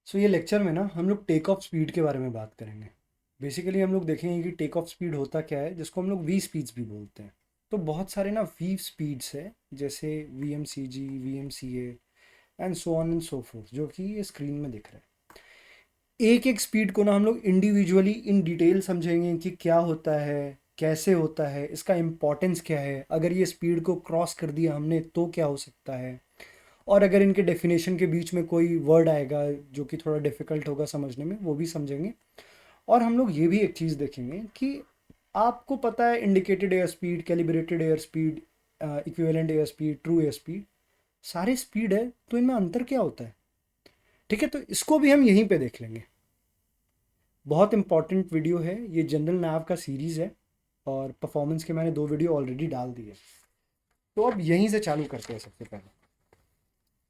सो ये लेक्चर में ना हम लोग टेक ऑफ स्पीड के बारे में बात करेंगे। बेसिकली हम लोग देखेंगे कि टेक ऑफ स्पीड होता क्या है, जिसको हम लोग वी स्पीड्स भी बोलते हैं। तो बहुत सारे ना वी स्पीड्स है, जैसे V M C G, V M C A and so on and so forth, जो कि ये स्क्रीन में दिख रहा है। एक एक स्पीड को ना हम लोग इंडिविजुअली इन डिटेल समझेंगे कि क्या होता है, कैसे होता है, इसका इम्पोर्टेंस क्या है, अगर ये स्पीड को क्रॉस कर दिया हमने तो क्या हो सकता है, और अगर इनके डेफिनेशन के बीच में कोई वर्ड आएगा जो कि थोड़ा डिफिकल्ट होगा समझने में, वो भी समझेंगे। और हम लोग ये भी एक चीज़ देखेंगे कि आपको पता है indicated air speed, calibrated air speed, equivalent air speed, true air speed, सारे स्पीड है, तो इनमें अंतर क्या होता है। ठीक है, तो इसको भी हम यहीं पे देख लेंगे। बहुत इंपॉर्टेंट वीडियो है ये, जनरल नाव का सीरीज़ है और परफॉर्मेंस के मैंने 2 वीडियो ऑलरेडी डाल दिए। तो अब यहीं से चालू करते हैं। सबसे पहले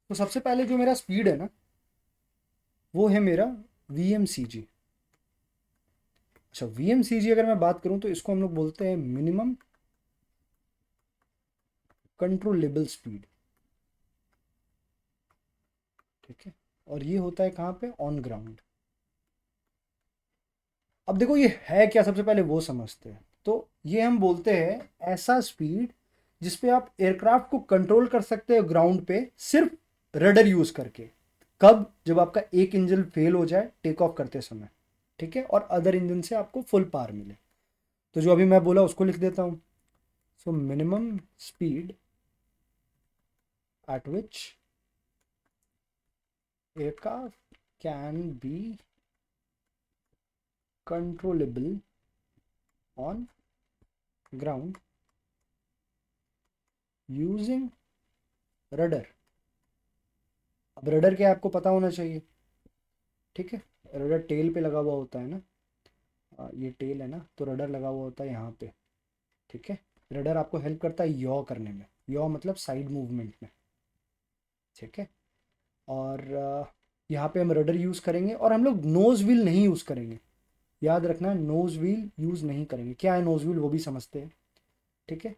तो सबसे पहले जो मेरा स्पीड है ना, वो है मेरा वी एम सी जी। अच्छा, वी एम सी जी अगर मैं बात करूं तो इसको हम लोग बोलते हैं मिनिमम कंट्रोलेबल स्पीड। ठीक है, और ये होता है कहाँ पे, ऑन ग्राउंड। अब देखो ये है क्या, सबसे पहले वो समझते हैं। तो ये हम बोलते हैं ऐसा स्पीड जिस पे आप एयरक्राफ्ट को कंट्रोल कर सकते हो ग्राउंड पे, सिर्फ रडर यूज करके। कब, जब आपका एक इंजन फेल हो जाए टेक ऑफ करते समय, ठीक है, और अदर इंजन से आपको फुल पावर मिले। तो जो अभी मैं बोला उसको लिख देता हूँ। So minimum speed at which aircraft can be controllable on ground using rudder। अब रडर क्या है आपको पता होना चाहिए। ठीक है, रडर टेल पे लगा हुआ होता है ना। ये टेल है ना, तो रडर लगा हुआ होता है यहाँ पे। ठीक है, रडर आपको हेल्प करता है यॉ करने में, यॉ मतलब साइड मूवमेंट में। ठीक है, और यहाँ पे हम रडर यूज़ करेंगे और हम लोग नोज व्हील नहीं यूज़ करेंगे। याद रखना, नोज व्हील यूज़ नहीं करेंगे। क्या है नोज व्हील वो भी समझते हैं। ठीक है,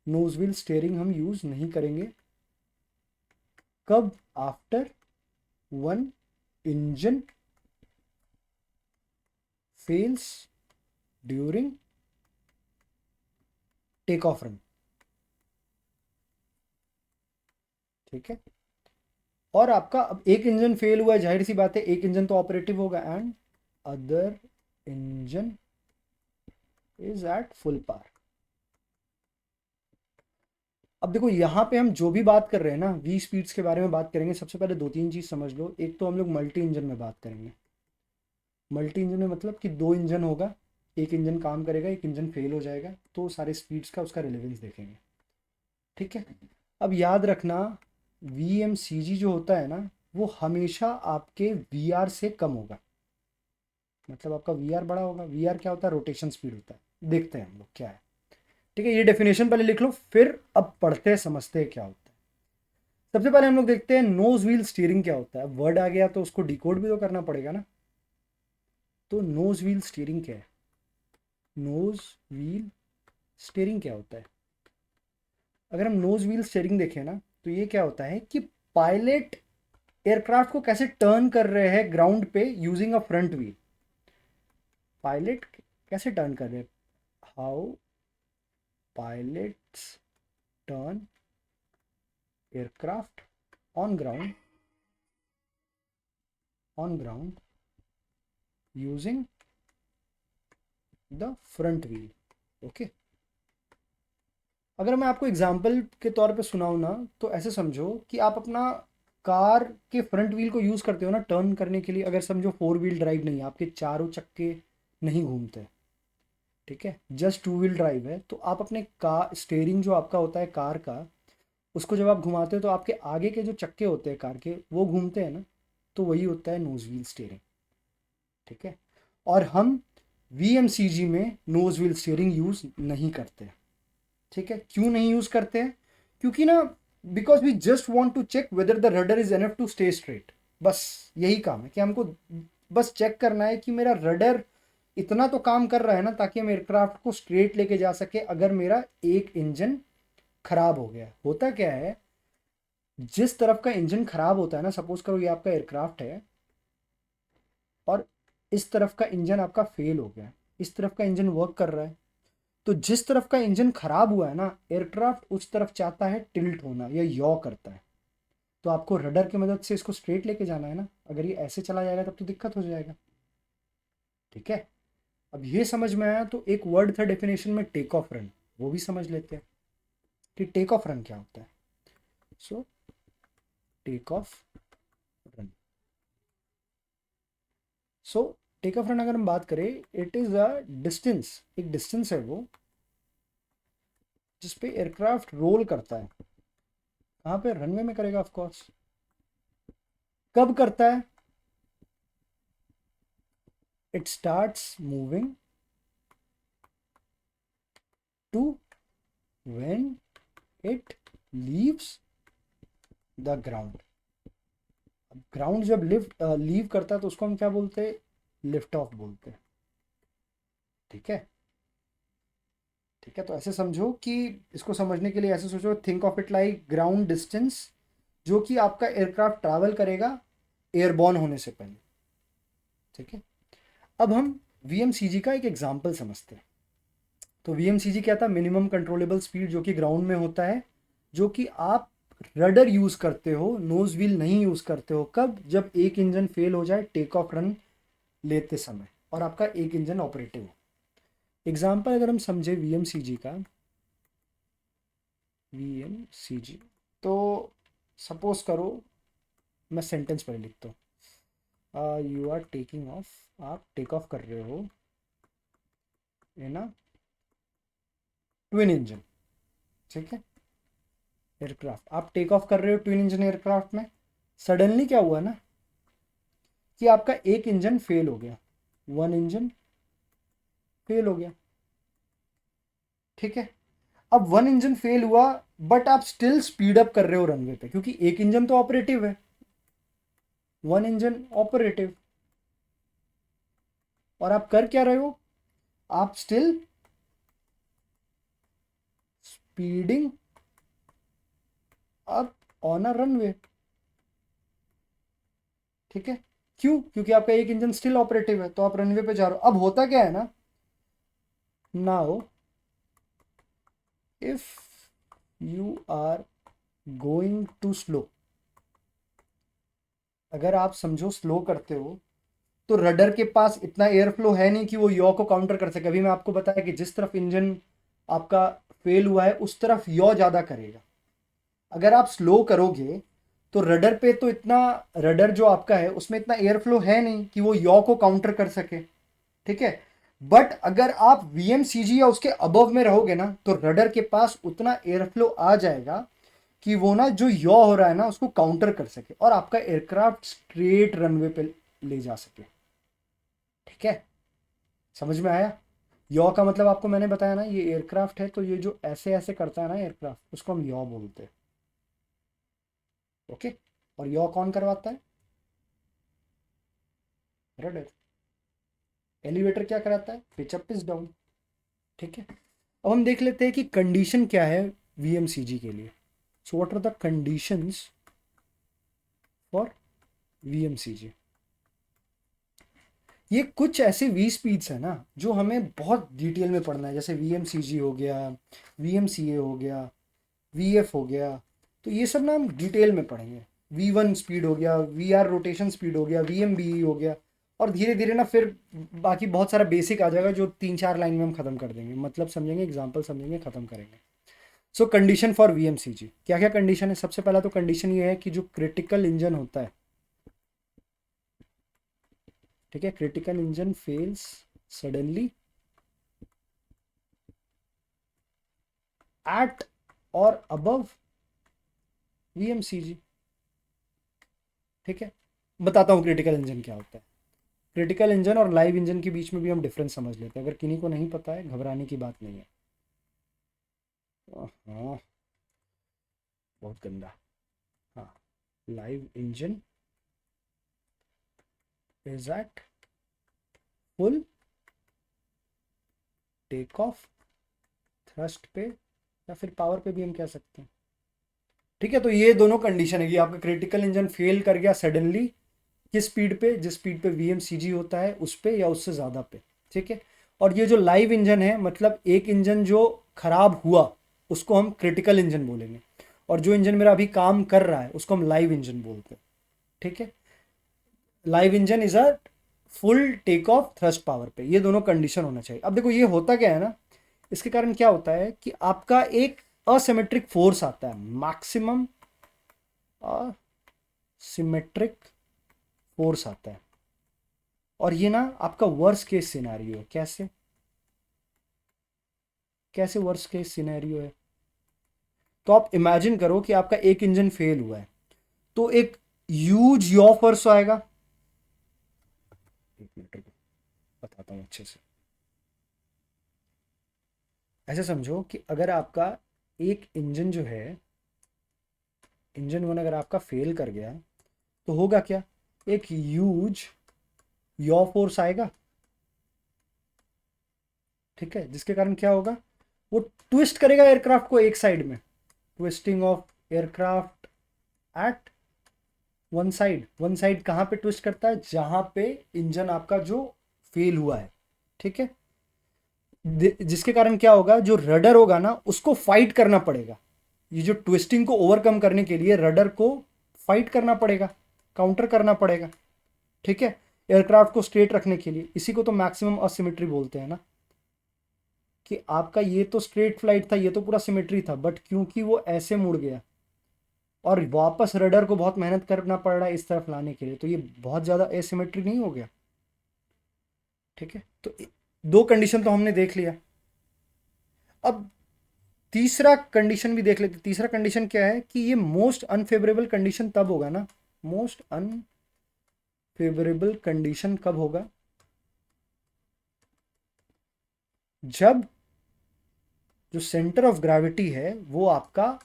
नोज व्हील स्टेयरिंग हम यूज़ नहीं करेंगे। कब, after one engine fails during take off run. ठीक है, और आपका अब एक इंजन फेल हुआ है, जाहिर सी बात है एक इंजन तो ऑपरेटिव होगा, and other engine is at full power. अब देखो यहाँ पे हम जो भी बात कर रहे हैं ना, वी स्पीड्स के बारे में बात करेंगे, सबसे पहले दो तीन चीज़ समझ लो। एक तो हम लोग मल्टी इंजन में बात करेंगे। मल्टी इंजन में मतलब कि दो इंजन होगा, एक इंजन काम करेगा, एक इंजन फेल हो जाएगा, तो सारे स्पीड्स का उसका रिलेवेंस देखेंगे। ठीक है, अब याद रखना, वी एम सी जी जो होता है ना, वो हमेशा आपके वी आर से कम होगा। मतलब आपका वी आर बड़ा होगा। वी आर क्या होता है, रोटेशन स्पीड होता है। देखते हैं हम लोग क्या है। ठीक है, ये डेफिनेशन पहले लिख लो, फिर अब पढ़ते हैं, समझते हैं क्या होता है। सबसे पहले हम लोग देखते हैं नोज व्हील स्टीयरिंग क्या होता है। वर्ड आ गया तो उसको डिकोड भी तो करना पड़ेगा ना। तो नोज व्हील स्टीयरिंग क्या है, नोज व्हील स्टीयरिंग क्या होता है। अगर हम नोज व्हील स्टीयरिंग देखें ना, तो ये क्या होता है कि पायलट एयरक्राफ्ट को कैसे टर्न कर रहे हैं ग्राउंड पे using a front wheel. Pilot कैसे टर्न कर रहे हैं, how pilots turn aircraft on ground, on ground using the front wheel. Okay, अगर मैं आपको एग्जाम्पल के तौर पे सुनाऊँ ना, तो ऐसे समझो कि आप अपना कार के फ्रंट व्हील को यूज़ करते हो ना टर्न करने के लिए। अगर समझो फोर व्हील ड्राइव नहीं है, आपके चारों चक्के नहीं घूमते। ठीक है, जस्ट टू व्हील ड्राइव है, तो आप अपने कार स्टेयरिंग जो आपका होता है कार का, उसको जब आप घुमाते हो तो आपके आगे के जो चक्के होते हैं कार के, वो घूमते हैं ना। तो वही होता है नोज व्हील स्टेयरिंग। ठीक है, और हम वी एम सी जी में नोज व्हील स्टेयरिंग यूज़ नहीं करते। ठीक है, क्यों नहीं यूज़ करते हैं, क्योंकि ना, because we just want to check whether the rudder is enough to stay straight. बस यही काम है कि हमको बस चेक करना है कि मेरा रडर इतना तो काम कर रहा है ना, ताकि हम एयरक्राफ्ट को स्ट्रेट लेके जा सके अगर मेरा एक इंजन खराब हो गया। होता क्या है, जिस तरफ का इंजन खराब होता है ना, सपोज करो ये आपका एयरक्राफ्ट है, और इस तरफ का इंजन आपका फेल हो गया, इस तरफ का इंजन वर्क कर रहा है, तो जिस तरफ का इंजन खराब हुआ है ना, एयरक्राफ्ट उस तरफ चाहता है टिल्ट होना या यॉ करता है। तो आपको रडर की मदद से इसको स्ट्रेट लेके जाना है ना, अगर ये ऐसे चला जाएगा तब तो दिक्कत हो जाएगा। ठीक है, अब ये समझ में आया तो एक वर्ड था डेफिनेशन में, टेक ऑफ रन, वो भी समझ लेते हैं कि टेक ऑफ रन क्या होता है। So take off run, so take off run अगर हम बात करें, इट इज अ डिस्टेंस, एक डिस्टेंस है वो जिसपे एयरक्राफ्ट रोल करता है। कहाँ पे? रनवे में करेगा ऑफ कोर्स। कब करता है? It starts moving to when it leaves the ground. Ground जब लीव करता है तो उसको हम क्या बोलते हैं? लिफ्ट ऑफ बोलते हैं। ठीक है, ठीक है, तो ऐसे समझो कि इसको समझने के लिए ऐसे सोचो, think of it like ground distance जो कि आपका एयरक्राफ्ट ट्रैवल करेगा एयरबॉर्न होने से पहले। ठीक है, अब हम वीएमसीजी का एक एग्जांपल समझते हैं। तो वीएमसीजी क्या था? मिनिमम कंट्रोलेबल स्पीड, जो कि ग्राउंड में होता है, जो कि आप रडर यूज़ करते हो, नोज व्हील नहीं यूज़ करते हो। कब? जब एक इंजन फेल हो जाए टेक ऑफ रन लेते समय और आपका एक इंजन ऑपरेटिव हो। एग्जाम्पल अगर हम समझे वीएमसीजी का, वीएमसीजी, तो सपोज करो मैं सेंटेंस पहले लिखता हूँ, यू आर टेकिंग ऑफ, आप टेक ऑफ कर रहे हो इन अ ट्विन इंजन। ठीक है, एयरक्राफ्ट आप टेक ऑफ कर रहे हो ट्विन इंजन एयरक्राफ्ट में। सडनली क्या हुआ ना कि आपका एक इंजन फेल हो गया, वन इंजन फेल हो गया। ठीक है, अब वन इंजन फेल हुआ बट आप स्टिल स्पीड अप कर रहे हो रनवे पे, क्योंकि एक इंजन तो ऑपरेटिव है, वन इंजन ऑपरेटिव। और आप कर क्या रहे हो? आप still speeding up on a runway. ठीक है, क्यों? क्योंकि आपका एक इंजन स्टिल ऑपरेटिव है, तो आप रनवे पे जा रहे हो। अब होता क्या है ना, now if you are going too slow, अगर आप समझो स्लो करते हो तो रडर के पास इतना एयर फ्लो है नहीं कि वो यॉ को काउंटर कर सके। अभी मैं आपको बताया कि जिस तरफ इंजन आपका फेल हुआ है उस तरफ यॉ ज़्यादा करेगा। अगर आप स्लो करोगे तो रडर पे तो इतना, रडर जो आपका है उसमें इतना एयर फ्लो है नहीं कि वो यॉ को काउंटर कर सके। ठीक है, बट अगर आप वीएमसीजी या उसके अबव में रहोगे ना तो रडर के पास उतना एयर फ्लो आ जाएगा कि वो ना जो यॉ हो रहा है ना उसको काउंटर कर सके और आपका एयरक्राफ्ट स्ट्रेट रनवे पे ले जा सके। ठीक है, समझ में आया? यॉ का मतलब आपको मैंने बताया ना, ये एयरक्राफ्ट है तो ये जो ऐसे ऐसे करता है ना एयरक्राफ्ट, उसको हम यॉ बोलते हैं। ओके, और यॉ कौन करवाता है? रडर। एलिवेटर क्या कराता है? Pitch up pitch down. ठीक है, अब हम देख लेते हैं कि कंडीशन क्या है वीएमसीजी के लिए। So what are the conditions for VMCG? ये कुछ ऐसे वी स्पीड्स है ना जो हमें बहुत डिटेल में पढ़ना है, जैसे वीएमसीजी हो गया, वीएमसीए हो गया, वीएफ हो गया, तो ये सब ना हम डिटेल में पढ़ेंगे। वी1 स्पीड हो गया, वीआर रोटेशन स्पीड हो गया, वीएमबीई हो गया, और धीरे धीरे ना फिर बाकी बहुत सारा बेसिक आ जाएगा जो 3-4 लाइन में हम खत्म कर देंगे, मतलब समझेंगे, एग्जाम्पल समझेंगे, खत्म करेंगे। सो कंडीशन फॉर वीएमसीजी, क्या क्या कंडीशन है? सबसे पहला तो कंडीशन ये है कि जो क्रिटिकल इंजन होता है, ठीक है, critical engine fails suddenly eight और अबव वीएमसीजी। ठीक है, बताता हूँ क्रिटिकल इंजन क्या होता है। क्रिटिकल इंजन और लाइव इंजन के बीच में भी हम डिफरेंस समझ लेते हैं, अगर किन्हीं को नहीं पता है घबराने की बात नहीं है। हाँ, बहुत गंदा। हाँ, live engine is at full take off thrust पे, या फिर पावर पे भी हम कह सकते हैं। ठीक है, तो ये दोनों कंडीशन है कि आपका क्रिटिकल इंजन फेल कर गया सडनली, किस स्पीड पे? जिस स्पीड पे VMCG होता है उस पे या उससे ज़्यादा पे, ठीक है। और ये जो लाइव इंजन है, मतलब एक इंजन जो खराब हुआ उसको हम क्रिटिकल इंजन बोलेंगे, और जो इंजन मेरा अभी काम कर रहा है उसको हम लाइव इंजन बोलते हैं, ठीक है। Live engine is a full take off thrust power पे, ये दोनों कंडीशन होना चाहिए। अब देखो ये होता क्या है ना, इसके कारण क्या होता है कि आपका एक असिमेट्रिक फोर्स आता है, मैक्सिमम असिमेट्रिक फोर्स आता है, और ये ना आपका वर्स्ट केस सिनेरियो है। कैसे कैसे वर्स्ट केस सिनेरियो है? तो आप इमेजिन करो कि आपका एक इंजन फेल हुआ है, तो एक ह्यूज यॉ फोर्स आएगा। एक मिनट रुको, बताता हूँ अच्छे से। ऐसे समझो कि अगर आपका एक इंजन जो है, इंजन वन अगर आपका फेल कर गया तो होगा क्या? एक ह्यूज यॉ फोर्स आएगा, ठीक है, जिसके कारण क्या होगा, वो ट्विस्ट करेगा एयरक्राफ्ट को एक साइड में, twisting of aircraft at one side कहाँ पे ट्विस्ट करता है? जहां पे इंजन आपका जो फेल हुआ है, ठीक है। जिसके कारण क्या होगा, जो रडर होगा ना उसको फाइट करना पड़ेगा। ये जो ट्विस्टिंग को ओवरकम करने के लिए रडर को फाइट करना पड़ेगा, काउंटर करना पड़ेगा, ठीक है, एयरक्राफ्ट को स्ट्रेट रखने के लिए। इसी को तो मैक्सिमम असिमेट्री बोलते हैं ना, कि आपका ये तो स्ट्रेट फ्लाइट था, ये तो पूरा सिमेट्री था, बट क्योंकि वो ऐसे मुड़ गया और वापस रडर को बहुत मेहनत करना पड़ रहा है इस तरफ लाने के लिए, तो ये बहुत ज़्यादा एसिमेट्री नहीं हो गया, ठीक है। तो दो कंडीशन तो हमने देख लिया। अब तीसरा कंडीशन भी देख लेते। तीसरा कंडीशन क्या है कि ये मोस्ट अनफेवरेबल कंडीशन तब होगा ना, मोस्ट अनफेवरेबल कंडीशन कब होगा? जब जो सेंटर ऑफ ग्रेविटी है वो आपका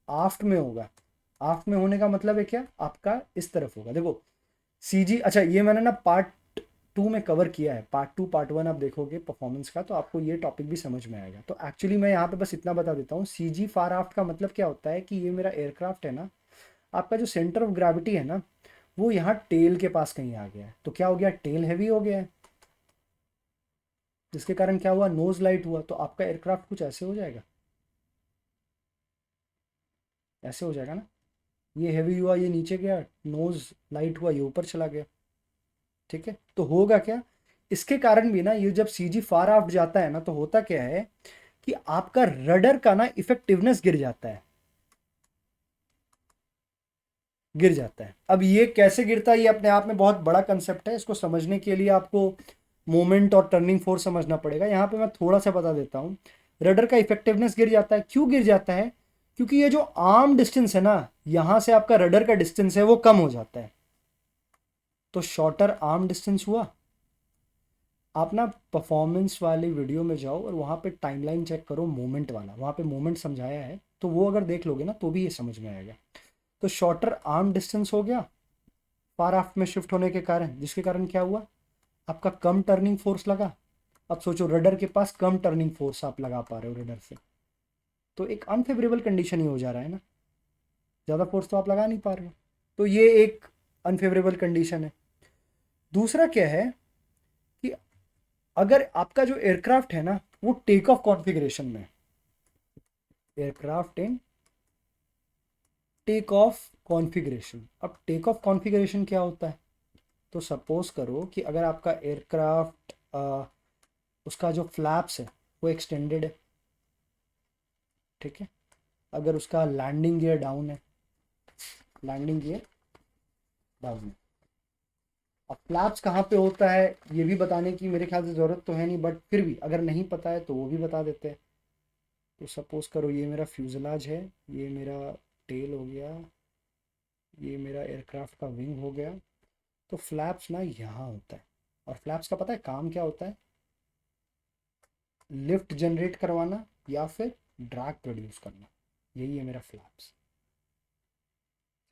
आफ्ट में होगा। आफ्ट में होने का मतलब है क्या? आपका इस तरफ होगा। देखो सीजी, अच्छा ये मैंने ना पार्ट 2 में कवर किया है। पार्ट 2 पार्ट 1 आप देखोगे परफॉर्मेंस का तो आपको ये टॉपिक भी समझ में आएगा। तो एक्चुअली मैं यहाँ पे बस इतना बता देता हूँ, सीजी फार आफ्ट का मतलब क्या होता है कि ये मेरा एयरक्राफ्ट है ना, आपका जो सेंटर ऑफ ग्रेविटी है ना वो यहाँ टेल के पास कहीं आ गया है। तो क्या हो गया? टेल हैवी हो गया है, जिसके कारण क्या हुआ? नोज लाइट हुआ। तो आपका एयरक्राफ्ट कुछ ऐसे हो जाएगा, ऐसे हो जाएगा ना। ये हैवी हुआ, ये नीचे गया, नोज लाइट हुआ, ये ऊपर चला गया, ठीक है। तो होगा क्या, इसके कारण भी ना ये जब सीजी फार आउट जाता है ना तो होता क्या है कि आपका रडर का ना इफेक्टिवनेस गिर जाता है, गिर जाता है। अब ये कैसे गिरता है, ये अपने आप में बहुत बड़ा कंसेप्ट है। इसको समझने के लिए आपको मोमेंट और टर्निंग फोर्स समझना पड़ेगा। यहाँ पे मैं थोड़ा सा बता देता हूँ। रडर का इफेक्टिवनेस गिर जाता है। क्यों गिर जाता है? क्योंकि ये जो आर्म डिस्टेंस है ना, यहाँ से आपका रडर का डिस्टेंस है वो कम हो जाता है। तो शॉर्टर आर्म डिस्टेंस हुआ। आप ना परफॉर्मेंस वाली वीडियो में जाओ और वहाँ पे टाइमलाइन चेक करो, मोमेंट वाला, वहाँ पे मोमेंट समझाया है, तो वो अगर देख लोगे ना तो भी ये समझ में आएगा। तो शॉर्टर आर्म डिस्टेंस हो गया फार आफ्ट में शिफ्ट होने के कारण, जिसके कारण क्या हुआ, आपका कम टर्निंग फोर्स लगा। अब सोचो रडर के पास कम टर्निंग फोर्स आप लगा पा रहे हो रडर से, तो एक अनफेवरेबल कंडीशन ही हो जा रहा है ना, ज़्यादा फोर्स तो आप लगा नहीं पा रहे हो। तो ये एक अनफेवरेबल कंडीशन है। दूसरा क्या है कि अगर आपका जो एयरक्राफ्ट है ना वो टेक ऑफ कॉन्फ़िगरेशन में, एयरक्राफ्ट इन टेक ऑफ कॉन्फ़िगरेशन। अब टेक ऑफ कॉन्फ़िगरेशन क्या होता है? तो सपोज करो कि अगर आपका एयरक्राफ्ट उसका जो फ्लैप्स है वो एक्सटेंडेड है, ठीक है। अगर उसका लैंडिंग गियर डाउन है, लैंडिंग गियर डाउन है। अब फ्लैप्स कहाँ पे होता है ये भी बताने की मेरे ख्याल से ज़रूरत तो है नहीं, बट फिर भी अगर नहीं पता है तो वो भी बता देते हैं। तो सपोज करो ये मेरा फ्यूजलाज है, ये मेरा टेल हो गया, ये मेरा एयरक्राफ्ट का विंग हो गया। तो फ्लैप्स ना यहाँ होता है, और फ्लैप्स का पता है काम क्या होता है? लिफ्ट जनरेट करवाना या फिर ड्रैग प्रोड्यूस करना, यही है मेरा फ्लैप्स,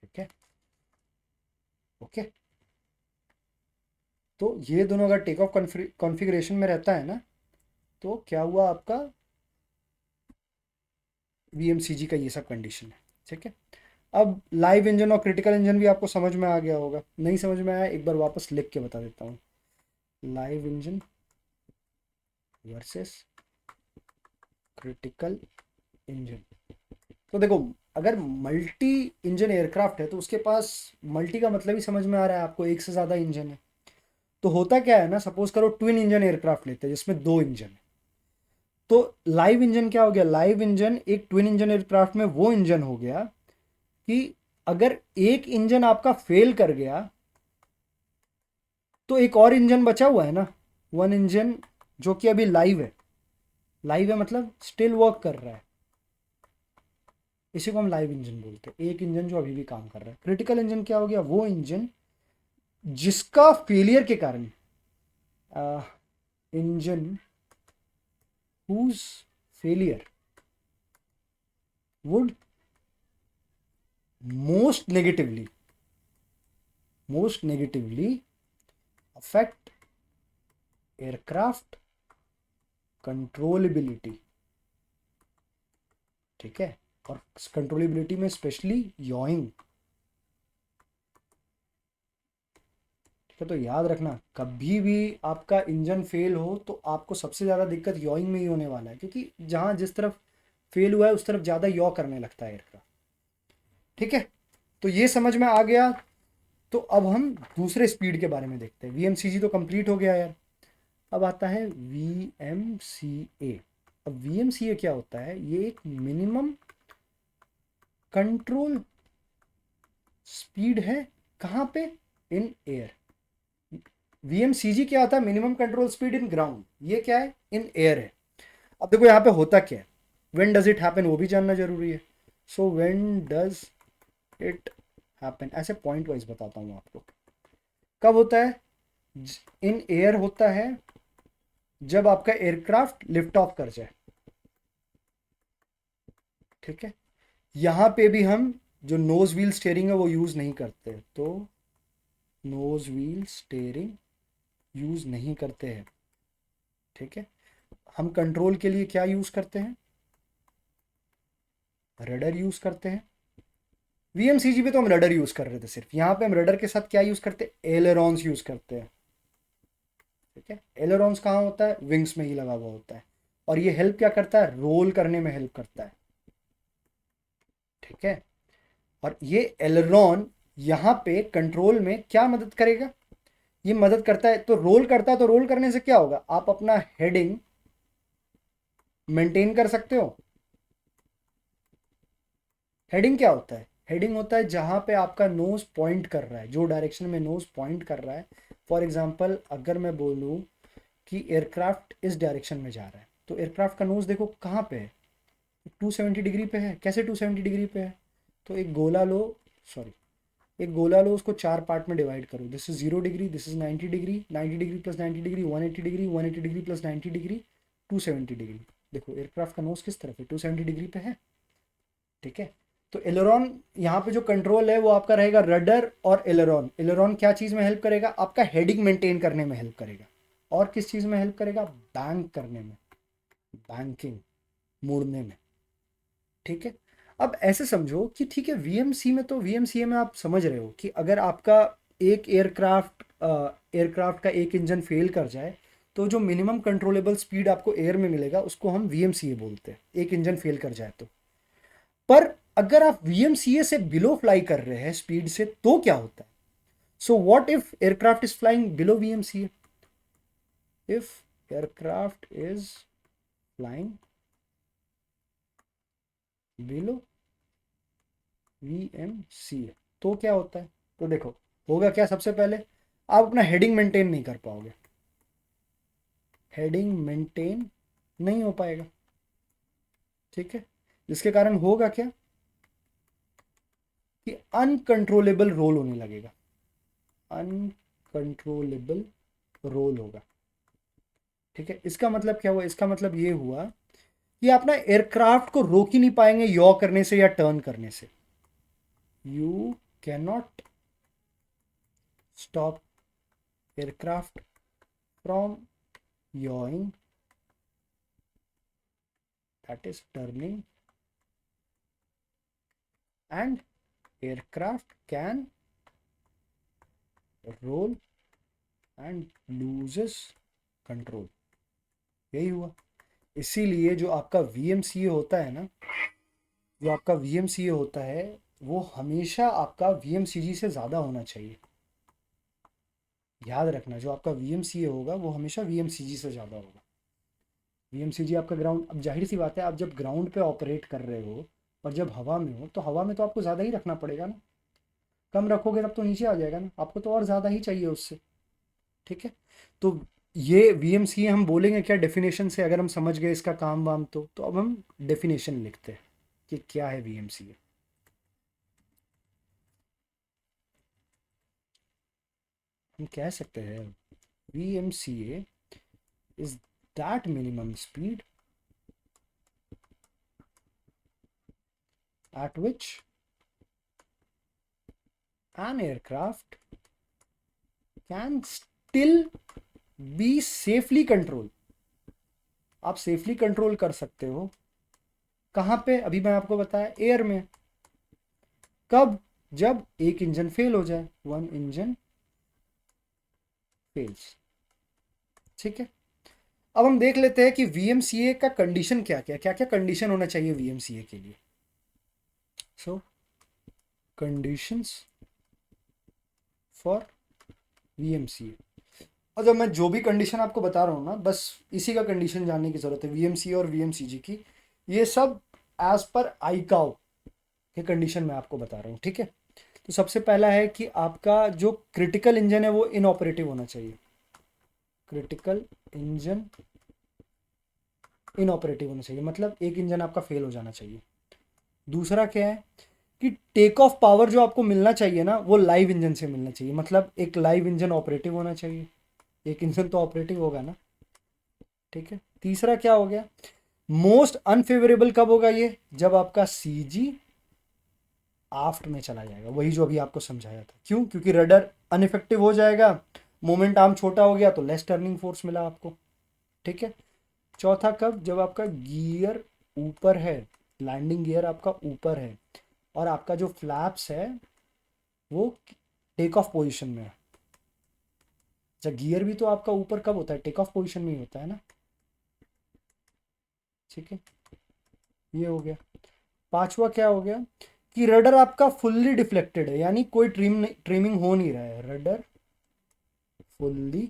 ठीक है, ओके। तो ये दोनों अगर टेक ऑफ कॉन्फ़िगरेशन में रहता है ना तो क्या हुआ आपका VMCG का ये सब कंडीशन है, ठीक है। अब लाइव इंजन और क्रिटिकल इंजन भी आपको समझ में आ गया होगा, नहीं समझ में आया एक बार वापस लिख के बता देता हूँ। Live engine versus critical engine. तो देखो, अगर मल्टी इंजन एयरक्राफ्ट है तो उसके पास, मल्टी का मतलब ही समझ में आ रहा है आपको, एक से ज़्यादा इंजन है। तो होता क्या है ना, सपोज करो ट्विन इंजन एयरक्राफ्ट लेते हैं जिसमें दो इंजन है। तो लाइव इंजन क्या हो गया, लाइव इंजन एक ट्विन इंजन एयरक्राफ्ट में वो इंजन हो गया कि अगर एक इंजन आपका फेल कर गया तो एक और इंजन बचा हुआ है ना, वन इंजन, जो कि अभी लाइव है। लाइव है मतलब स्टिल वर्क कर रहा है, इसी को हम लाइव इंजन बोलते हैं, एक इंजन जो अभी भी काम कर रहा है। क्रिटिकल इंजन क्या हो गया, वो इंजन जिसका फेलियर के कारण, engine whose failure would most negatively affect aircraft controllability. ठीक है, और कंट्रोलेबिलिटी में स्पेशली यॉइंग। ठीक है, तो याद रखना कभी भी आपका इंजन फेल हो तो आपको सबसे ज़्यादा दिक्कत यॉइंग में ही होने वाला है, क्योंकि जहाँ जिस तरफ फेल हुआ है उस तरफ ज़्यादा यॉ करने लगता है एयरक्राफ्ट। ठीक है, तो ये समझ में आ गया। तो अब हम दूसरे स्पीड के बारे में देखते हैं। वीएमसीजी तो कंप्लीट हो गया यार, अब आता है वीएमसीए। अब वीएमसीए क्या होता है, ये एक मिनिमम कंट्रोल स्पीड है। कहाँ पे, इन एयर। वीएमसीजी क्या होता है, minimum control speed in ground. ये क्या है, इन एयर है। अब देखो यहाँ पे होता क्या है, व्हेन डज इट हैपन वो भी जानना जरूरी है। So when does it happen, ऐसे पॉइंट वाइज बताता हूँ आपको। कब होता है, इन एयर होता है जब आपका एयरक्राफ्ट लिफ्ट ऑफ कर जाए। ठीक है, यहाँ पे भी हम जो नोज व्हील स्टेयरिंग है वो यूज नहीं करते, तो नोज व्हील स्टेयरिंग यूज नहीं करते हैं। ठीक है, हम कंट्रोल के लिए क्या यूज करते हैं, रडर यूज करते हैं। वीएमसीजी पे तो हम रडर यूज कर रहे थे सिर्फ, यहाँ पे हम रडर के साथ क्या यूज करते हैं, एलेरॉन्स यूज करते हैं। ठीक है, एलेरॉन्स कहाँ होता है, विंग्स में ही लगा हुआ होता है, और ये हेल्प क्या करता है, रोल करने में हेल्प करता है। ठीक है, और ये एलेरॉन यहाँ पे कंट्रोल में क्या मदद करेगा, ये मदद करता है, तो रोल करता है, तो रोल करने से क्या होगा, आप अपना हेडिंग मेंटेन कर सकते हो। हेडिंग क्या होता है, हेडिंग होता है जहां पे आपका नोज पॉइंट कर रहा है, जो डायरेक्शन में नोज पॉइंट कर रहा है। फॉर एग्जांपल अगर मैं बोलूं कि एयरक्राफ्ट इस डायरेक्शन में जा रहा है, तो एयरक्राफ्ट का नोज देखो कहाँ पे है, 270 डिग्री पे है। कैसे 270 डिग्री पे है, तो एक गोला लो, सॉरी, एक गोला लो, उसको चार पार्ट में डिवाइड करो। This is 0 degree, this is 90 degree, 90 degree plus 90 degree 180 degree, 180 degree plus 90 degree 270 degree. देखो एयरक्राफ्ट का नोज किस तरफ है, 270 डिग्री पे है। ठीक है, तो एलेरॉन यहाँ पे जो कंट्रोल है वो आपका रहेगा रडर और एलेरॉन। एलेरॉन क्या चीज़ में हेल्प करेगा, आपका हेडिंग मेंटेन करने में हेल्प करेगा, और किस चीज़ में हेल्प करेगा, बैंक करने में, बैंकिंग, मोड़ने में। ठीक है, अब ऐसे समझो कि ठीक है, वीएमसी में, तो वीएमसीए में आप समझ रहे हो कि अगर आपका एक एयरक्राफ्ट का एक इंजन फेल कर जाए तो जो मिनिमम कंट्रोलेबल स्पीड आपको एयर में मिलेगा उसको हम वीएमसीए बोलते हैं, एक इंजन फेल कर जाए तो। पर अगर आप वीएमसीए से बिलो फ्लाई कर रहे हैं स्पीड से तो क्या होता है, so what if aircraft is flying below VMCA, if aircraft is flying below VMCA, तो क्या होता है, तो देखो होगा क्या, सबसे पहले आप अपना हेडिंग मेंटेन नहीं कर पाओगे, हेडिंग मेंटेन नहीं हो पाएगा। ठीक है, जिसके कारण होगा क्या, कि अनकंट्रोलेबल रोल होने लगेगा, अनकंट्रोलेबल रोल होगा। ठीक है, इसका मतलब क्या हुआ, इसका मतलब ये हुआ कि आप ना एयरक्राफ्ट को रोक ही नहीं पाएंगे यॉ करने से या टर्न करने से। You can not stop aircraft from yawing, that is turning and aircraft can roll and loses control. यही हुआ। इसीलिए जो आपका वीएमसीए होता है ना, जो आपका वीएमसीए होता है वो हमेशा आपका वीएमसीजी से ज़्यादा होना चाहिए। याद रखना, जो आपका वीएमसीए होगा वो हमेशा वीएमसीजी से ज़्यादा होगा। वीएमसीजी आपका ग्राउंड, अब जाहिर सी बात है आप जब ग्राउंड पे ऑपरेट कर रहे हो और जब हवा में हो तो हवा में तो आपको ज़्यादा ही रखना पड़ेगा ना। कम रखोगे तब तो नीचे आ जाएगा ना, आपको तो और ज़्यादा ही चाहिए उससे। ठीक है। तो ये वीएमसीए हम बोलेंगे क्या डेफिनेशन से, अगर हम समझ गए इसका काम वाम तो अब हम डेफिनेशन लिखते हैं कि क्या है वीएमसीए। हम कह सकते हैं VMCA is that minimum speed at which an aircraft can still be safely controlled। आप सेफली कंट्रोल कर सकते हो कहाँ पे, अभी मैं आपको बताया एयर में। कब? जब एक इंजन फेल हो जाए, वन इंजन फेल्स। ठीक है। अब हम देख लेते हैं कि वीएमसीए का कंडीशन क्या क्या, क्या क्या कंडीशन होना चाहिए वीएमसीए के लिए। सो कंडीशंस फॉर वीएमसीए। और जब मैं जो भी कंडीशन आपको बता रहा हूँ ना, बस इसी का कंडीशन जानने की ज़रूरत है, वीएमसी और वीएमसीजी की। ये सब एज पर आईकाओ के कंडीशन मैं आपको बता रहा हूँ। ठीक है। तो सबसे पहला है कि आपका जो क्रिटिकल इंजन है वो इनऑपरेटिव होना चाहिए। क्रिटिकल इंजन इनऑपरेटिव होना चाहिए, मतलब एक इंजन आपका फेल हो जाना चाहिए। दूसरा क्या है कि टेक ऑफ पावर जो आपको मिलना चाहिए ना वो लाइव इंजन से मिलना चाहिए, मतलब एक लाइव इंजन ऑपरेटिव होना चाहिए। एक इंजन तो ऑपरेटिव होगा ना। ठीक है। तीसरा क्या हो गया, मोस्ट अनफेवरेबल कब होगा ये, जब आपका सीजी आफ्ट में चला जाएगा, वही जो अभी आपको समझाया था। क्यों? क्योंकि रडर अनइफेक्टिव हो जाएगा, मोमेंट आर्म छोटा हो गया तो लेस टर्निंग फोर्स मिला आपको। ठीक है। चौथा कब, जब आपका गियर ऊपर है, लैंडिंग गियर आपका ऊपर है और आपका जो फ्लैप्स है वो टेक ऑफ पोजिशन में है। अच्छा, गियर भी तो आपका ऊपर कब होता है, टेक ऑफ पोजिशन में ही होता है ना। ठीक है, ये हो गया। पांचवा क्या हो गया कि रडर आपका फुल्ली डिफ्लेक्टेड है, यानी कोई ट्रिमिंग हो नहीं रहा है, रडर फुल्ली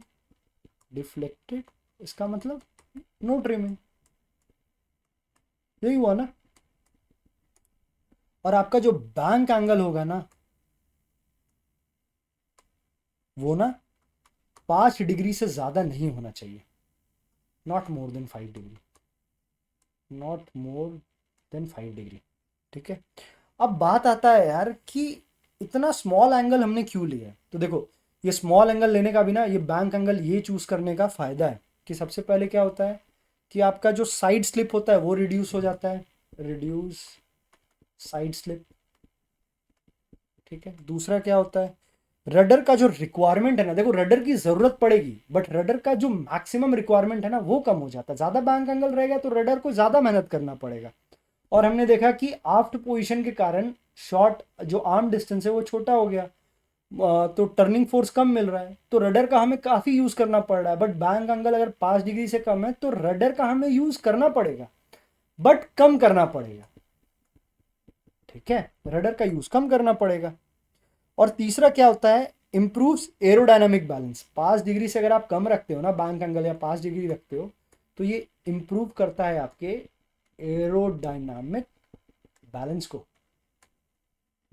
डिफ्लेक्टेड। इसका मतलब नो ट्रिमिंग। यही हुआ ना। और आपका जो बैंक एंगल होगा ना वो ना 5 डिग्री से ज्यादा नहीं होना चाहिए, not more than 5 degree, not more than 5 degree. ठीक है। अब बात आता है यार कि इतना स्मॉल एंगल हमने क्यों लिया है। तो देखो, ये स्मॉल एंगल लेने का भी ना, ये बैंक एंगल ये चूज करने का फायदा है कि सबसे पहले क्या होता है कि आपका जो साइड स्लिप होता है वो रिड्यूस हो जाता है, रिड्यूस साइड स्लिप। ठीक है। दूसरा क्या होता है, रडर का जो रिक्वायरमेंट है ना, देखो रडर की जरूरत पड़ेगी बट रडर का जो मैक्सिमम रिक्वायरमेंट है ना वो कम हो जाता है। ज्यादा बैंक एंगल रहेगा तो रडर को ज्यादा मेहनत करना पड़ेगा। और हमने देखा कि आफ्ट पोजीशन के कारण शॉर्ट जो आर्म डिस्टेंस है वो छोटा हो गया, तो टर्निंग फोर्स कम मिल रहा है, तो रडर का हमें काफ़ी यूज़ करना पड़ रहा है। बट बैंक एंगल अगर 5 डिग्री से कम है तो रडर का हमें यूज़ करना पड़ेगा बट कम करना पड़ेगा। ठीक है, रडर का यूज़ कम करना पड़ेगा। और तीसरा क्या होता है, इंप्रूव्स एरोडायनामिक बैलेंस। 5 डिग्री से अगर आप कम रखते हो ना बैंक एंगल, या 5 डिग्री रखते हो तो ये इंप्रूव करता है आपके एरोडायनामिक बैलेंस को।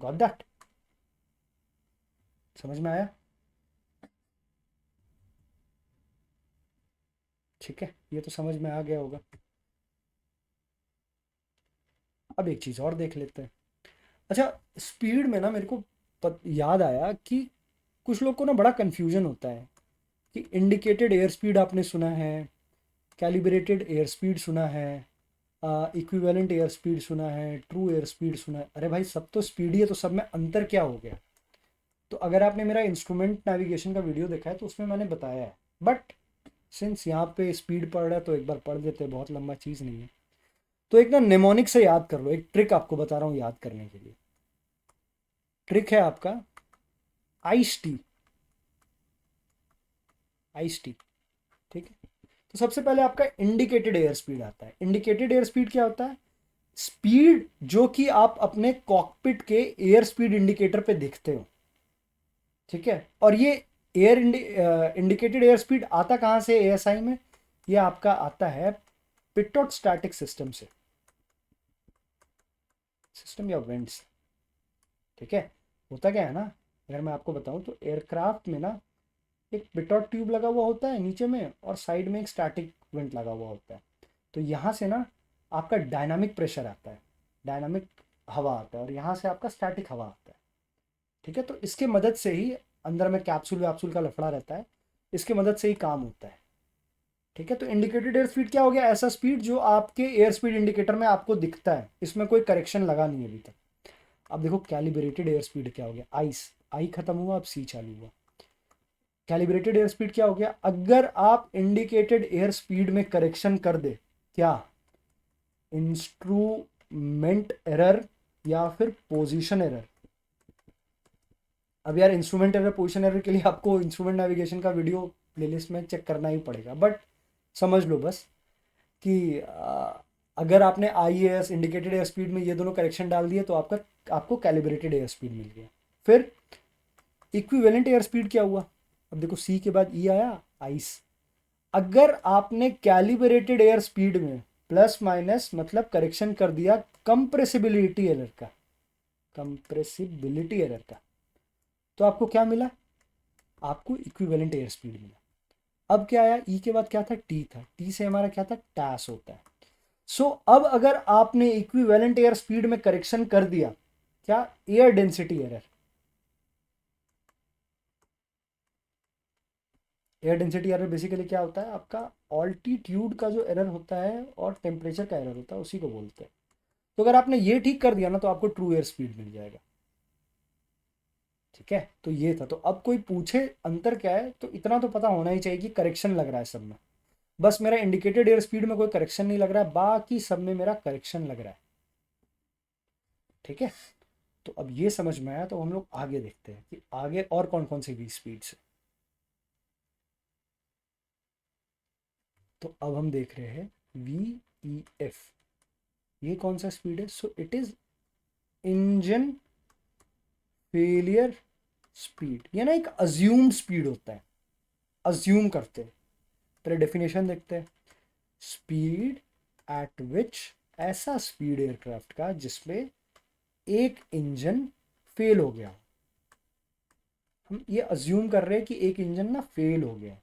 Got that? समझ में आया? ठीक है, ये तो समझ में आ गया होगा। अब एक चीज़ और देख लेते हैं। अच्छा, स्पीड में ना मेरे को याद आया कि कुछ लोग को ना बड़ा कन्फ्यूजन होता है कि इंडिकेटेड एयर स्पीड आपने सुना है, कैलिब्रेटेड एयर स्पीड सुना है, इक्विवेलेंट एयर स्पीड सुना है, ट्रू एयर स्पीड सुना है। अरे भाई, सब तो स्पीड ही है, तो सब में अंतर क्या हो गया? तो अगर आपने मेरा इंस्ट्रूमेंट नेविगेशन का वीडियो देखा है तो उसमें मैंने बताया है, बट सिंस यहाँ पे स्पीड पढ़ रहा है तो एक बार पढ़ देते हैं, बहुत लंबा चीज़ नहीं है। तो एक ना निमोनिक से याद कर लो, एक ट्रिक आपको बता रहा हूँ याद करने के लिए। ट्रिक है आपका आइस टी। आइस टी, ठीक है। तो सबसे पहले आपका इंडिकेटेड एयर स्पीड आता है। इंडिकेटेड एयर स्पीड क्या होता है? स्पीड जो कि आप अपने कॉकपिट के एयर स्पीड इंडिकेटर पे देखते हो, ठीक है। और ये एयर इंडिकेटेड एयर स्पीड आता कहाँ से एएसआई में? ये आपका आता है पिटोट स्टैटिक सिस्टम से, सिस्टम या वेंट्स, ठीक है। होता क्या है ना, अगर मैं आपको बताऊं तो एयरक्राफ्ट में ना एक पिटोट ट्यूब लगा हुआ होता है नीचे में, और साइड में एक स्टैटिक वेंट लगा हुआ होता है। तो यहाँ से ना आपका डायनामिक प्रेशर आता है, डायनामिक हवा आता है, और यहाँ से आपका स्टैटिक हवा आता है, ठीक है। तो इसके मदद से ही अंदर में कैप्सूल वैप्सूल का लफड़ा रहता है, इसके मदद से ही काम होता है, ठीक है। तो इंडिकेटेड एयर स्पीड क्या हो गया? ऐसा स्पीड जो आपके एयर स्पीड इंडिकेटर में आपको दिखता है, इसमें कोई करेक्शन लगा नहीं है अभी तक। अब देखो कैलिब्रेटेड एयर स्पीड क्या हो गया? आइस, आई खत्म हुआ, अब सी चालू हुआ। कैलिब्रेटेड एयर स्पीड क्या हो गया? अगर आप इंडिकेटेड एयर स्पीड में करेक्शन कर दे, क्या इंस्ट्रूमेंट एरर या फिर पोजीशन एरर। अब यार इंस्ट्रूमेंट एरर पोजीशन एरर के लिए आपको इंस्ट्रूमेंट नेविगेशन का वीडियो प्लेलिस्ट में चेक करना ही पड़ेगा, बट समझ लो बस कि अगर आपने I S indicated air speed में ये दोनों करेक्शन डाल दिए तो आपको कैलिब्रेटेड एयर स्पीड मिल गया। फिर इक्विवेलेंट एयर स्पीड क्या हुआ? अब देखो सी के बाद ई आया, आइस। अगर आपने कैलिब्रेटेड एयर स्पीड में प्लस माइनस मतलब करेक्शन कर दिया कंप्रेसिबिलिटी एरर का, कंप्रेसिबिलिटी एरर का, तो आपको क्या मिला? आपको इक्विवेलेंट एयर स्पीड मिला। अब क्या आया? ई के बाद क्या था? टी था। टी से हमारा क्या था? टैस होता है। सो अब अगर आपने इक्विवेलेंट एयर स्पीड में करेक्शन कर दिया, क्या? Air density error. Air density error basically क्या होता है? आपका ऑल्टीट्यूड का जो एरर होता है और टेम्परेचर का एरर होता है, उसी को बोलते हैं। तो अगर आपने ये ठीक कर दिया ना तो आपको ट्रू एयर स्पीड मिल जाएगा, ठीक है। तो ये था। तो अब कोई पूछे अंतर क्या है, तो इतना तो पता होना ही चाहिए कि करेक्शन लग रहा है सब में। बस मेरा इंडिकेटेड एयर स्पीड में कोई करेक्शन नहीं लग रहा है, बाकी सब में मेरा करेक्शन लग रहा है, ठीक है। तो अब ये समझ में आया, तो हम लोग आगे देखते हैं कि आगे और कौन कौन सी वी स्पीड्स है। तो अब हम देख रहे हैं वी ई एफ। ये कौन सा स्पीड है? सो it is engine failure speed. ये ना एक अज्यूम्ड स्पीड होता है, अज्यूम करते हैं। तेरे डेफिनेशन देखते हैं। स्पीड एट विच, ऐसा स्पीड एयरक्राफ्ट का जिसमें एक इंजन फेल हो गया। हम ये अज्यूम कर रहे हैं कि एक इंजन ना फेल हो गया।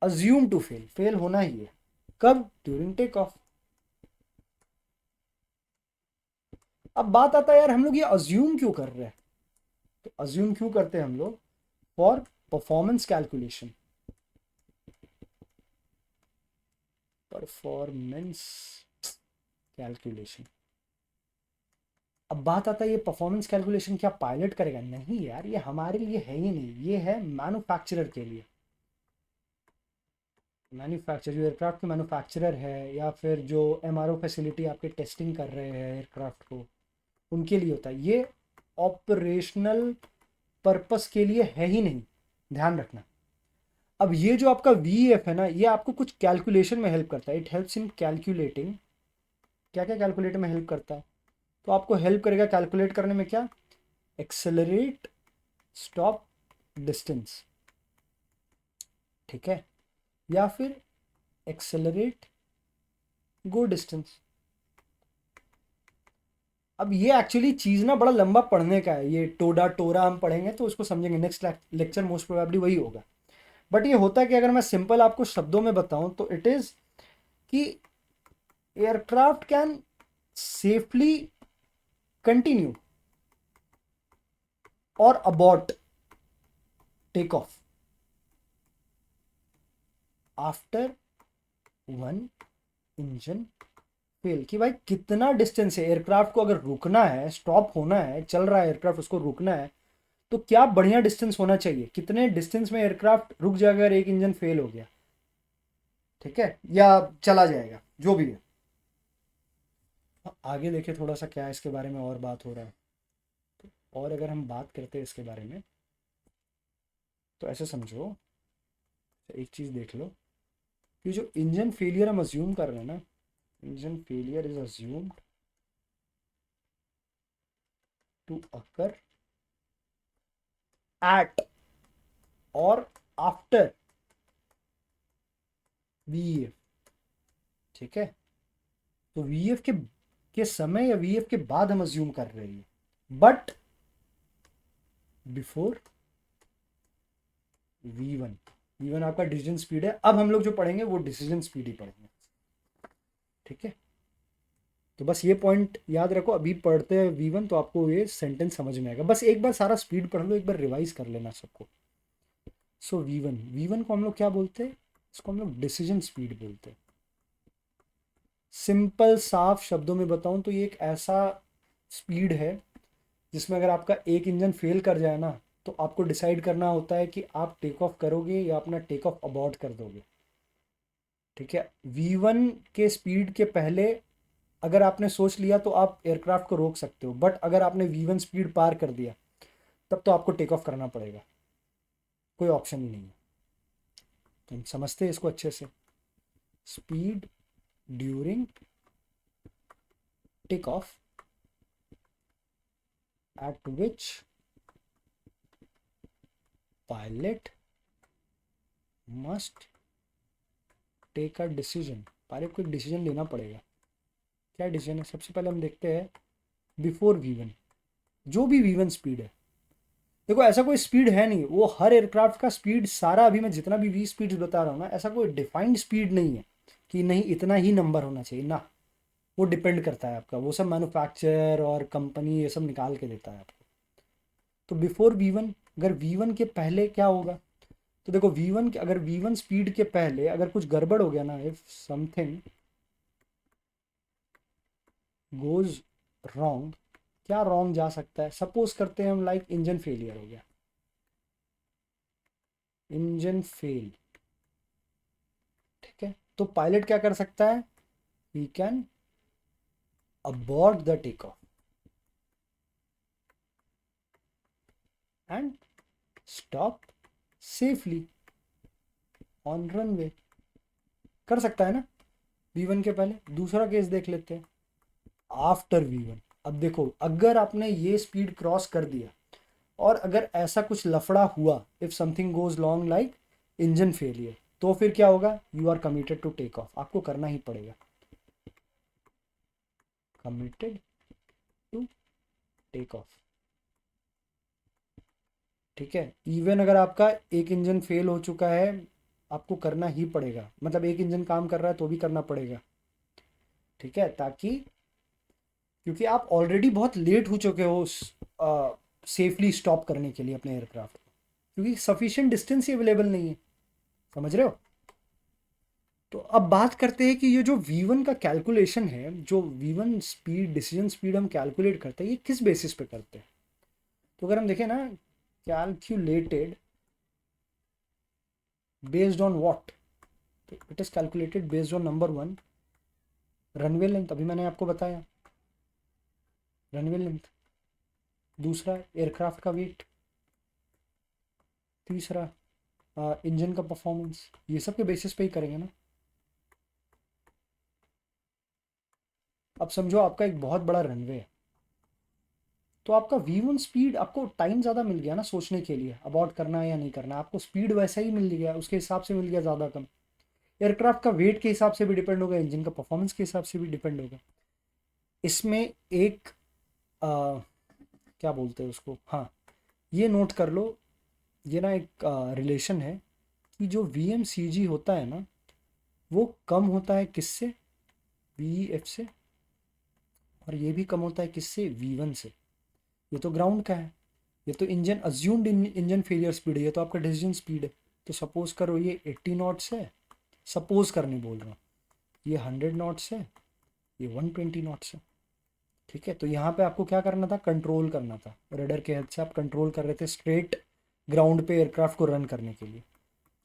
अज्यूम टू फेल, फेल होना ही है। कब? During take off. अब बात आता है यार हम लोग ये अज्यूम क्यों कर रहे हैं? तो अज्यूम क्यों करते हैं हम लोग? For performance calculation. Performance calculation. अब बात आता है ये परफॉर्मेंस कैलकुलेशन क्या पायलट करेगा? नहीं यार, ये हमारे लिए है ही नहीं, ये है मैन्युफैक्चरर के लिए। मैन्युफैक्चर जो एयरक्राफ्ट के मैन्युफैक्चरर है, या फिर जो एमआरओ फैसिलिटी आपके टेस्टिंग कर रहे हैं एयरक्राफ्ट को, उनके लिए होता है ये। ऑपरेशनल पर्पस के लिए है ही नहीं, ध्यान रखना। अब ये जो आपका वी एफ है ना, ये आपको कुछ कैलकुलेशन में हेल्प करता है। It helps in calculating. क्या क्या कैलकुलेट में हेल्प करता है? तो आपको हेल्प करेगा कैलकुलेट करने में क्या? एक्सेलरेट स्टॉप डिस्टेंस, ठीक है, या फिर एक्सेलरेट गो डिस्टेंस। अब ये एक्चुअली चीज़ ना बड़ा लंबा पढ़ने का है, ये टोडा टोरा हम पढ़ेंगे तो उसको समझेंगे। नेक्स्ट लेक्चर मोस्ट प्रोबेबली वही होगा। बट ये होता है कि अगर मैं सिंपल आपको शब्दों में बताऊं तो इट इज़ कि aircraft can safely continue or abort take off after one engine fail. कि भाई कितना डिस्टेंस है एयरक्राफ्ट को, अगर रुकना है, स्टॉप होना है, चल रहा है एयरक्राफ्ट, उसको रुकना है, तो क्या बढ़िया डिस्टेंस होना चाहिए? कितने डिस्टेंस में एयरक्राफ्ट रुक जाएगा अगर एक इंजन फेल हो गया, ठीक है, या चला जाएगा, जो भी है। आगे देखिए थोड़ा सा क्या है इसके बारे में और बात हो रहा है। और अगर हम बात करते हैं इसके बारे में, तो ऐसे समझो, एक चीज़ देख लो कि जो इंजन फेलियर हम अज्यूम कर रहे हैं ना, engine failure is assumed to occur at or after VF. ठीक है, तो वीएफ के समय या वीएफ के बाद हम अज्यूम कर रहे हैं, but before V one. V one आपका डिसीजन स्पीड है। अब हम लोग जो पढ़ेंगे वो डिसीजन स्पीड ही पढ़ेंगे। ठीक है, तो बस ये पॉइंट याद रखो, अभी पढ़ते हैं वी वन तो आपको ये सेंटेंस समझ में आएगा। बस एक बार सारा स्पीड पढ़ लो, एक बार रिवाइज कर लेना सबको। सो वी वन को हम लोग क्या बोलते हैं? इसको हम लोग डिसीजन स्पीड बोलते हैं। सिंपल साफ शब्दों में बताऊं तो ये एक ऐसा स्पीड है जिसमें अगर आपका एक इंजन फेल कर जाए ना, तो आपको डिसाइड करना होता है कि आप टेक ऑफ करोगे या अपना टेक ऑफ अबॉर्ट कर दोगे। ठीक है, वी वन के स्पीड के पहले अगर आपने सोच लिया तो आप एयरक्राफ्ट को रोक सकते हो, बट अगर आपने वी वन स्पीड पार कर दिया तब तो आपको टेक ऑफ करना पड़ेगा, कोई ऑप्शन ही नहीं है। तो हम समझते हैं इसको अच्छे से। Speed during take off at which pilot must take a decision. Pilot को एक डिसीजन लेना पड़ेगा। क्या डिसीजन है? सबसे पहले हम देखते हैं बिफोर वी वन। जो भी वी वन स्पीड है, देखो ऐसा कोई स्पीड है नहीं, वो हर एयरक्राफ्ट का स्पीड सारा, अभी मैं जितना भी वी स्पीड बता रहा हूँ ना, ऐसा कोई डिफाइंड स्पीड नहीं है कि नहीं इतना ही नंबर होना चाहिए ना। वो डिपेंड करता है आपका, वो सब मैन्युफैक्चरर और कंपनी ये सब निकाल के देता है आपको। तो बिफोर वी वन, अगर वी वन के पहले क्या होगा, तो देखो वी वन, अगर वी वन स्पीड के पहले अगर कुछ गड़बड़ हो गया ना, इफ समथिंग गोज रॉन्ग, क्या रॉन्ग जा सकता है? सपोज करते हैं हम, लाइक इंजन फेलियर हो गया, इंजन फेल। ठीक है, तो पायलट क्या कर सकता है? He can abort the take off and stop safely on runway. कर सकता है ना वी वन के पहले। दूसरा केस देख लेते हैं, आफ्टर वी वन। अब देखो, अगर आपने ये स्पीड क्रॉस कर दिया और अगर ऐसा कुछ लफड़ा हुआ, if something goes wrong like engine failure, तो फिर क्या होगा? You are committed to take off, आपको करना ही पड़ेगा। Committed to take off. ठीक है, इवन अगर आपका एक इंजन फेल हो चुका है, आपको करना ही पड़ेगा, मतलब एक इंजन काम कर रहा है तो भी करना पड़ेगा। ठीक है, ताकि, क्योंकि आप ऑलरेडी बहुत लेट हो चुके हो सेफली स्टॉप करने के लिए अपने एयरक्राफ्ट को, क्योंकि सफिशिएंट डिस्टेंस ही अवेलेबल नहीं है। समझ रहे हो? तो अब बात करते हैं कि ये जो वी वन का कैलकुलेशन है, जो V one speed, decision speed हम कैलकुलेट करते हैं, ये किस बेसिस पे करते हैं? तो अगर हम देखें ना, कैलकुलेटेड बेस्ड ऑन व्हाट, तो it is calculated based on number one runway length, अभी मैंने आपको बताया रनवे लेंथ। दूसरा एयरक्राफ्ट का वेट। तीसरा इंजन का परफॉर्मेंस। ये सब के बेसिस पे ही करेंगे ना। अब समझो आपका एक बहुत बड़ा रनवे है, तो आपका वी वन स्पीड, आपको टाइम ज़्यादा मिल गया ना सोचने के लिए अबॉर्ट करना है या नहीं करना। आपको स्पीड वैसा ही मिल गया, उसके हिसाब से मिल गया ज़्यादा कम। एयरक्राफ्ट का वेट के हिसाब से भी डिपेंड होगा, इंजन का परफॉर्मेंस के हिसाब से भी डिपेंड होगा। इसमें एक क्या बोलते हैं उसको, हाँ, ये नोट कर लो, ये ना एक रिलेशन है कि जो वी एम सी जी होता है ना, वो कम होता है किससे? वी एफ से। और ये भी कम होता है किससे? वी वन से। ये तो ग्राउंड का है, ये तो engine assumed engine failure speed है, ये तो आपका डिसीजन स्पीड है। तो सपोज करो ये 80 नॉट्स है, सपोज करने बोल रहा हूँ, ये 100 नॉट्स है, ये 120 नॉट्स है। ठीक है, तो यहाँ पे आपको क्या करना था? कंट्रोल करना था। रडर के हेल्प से आप कंट्रोल कर रहे थे स्ट्रेट ग्राउंड पे एयरक्राफ्ट को रन करने के लिए।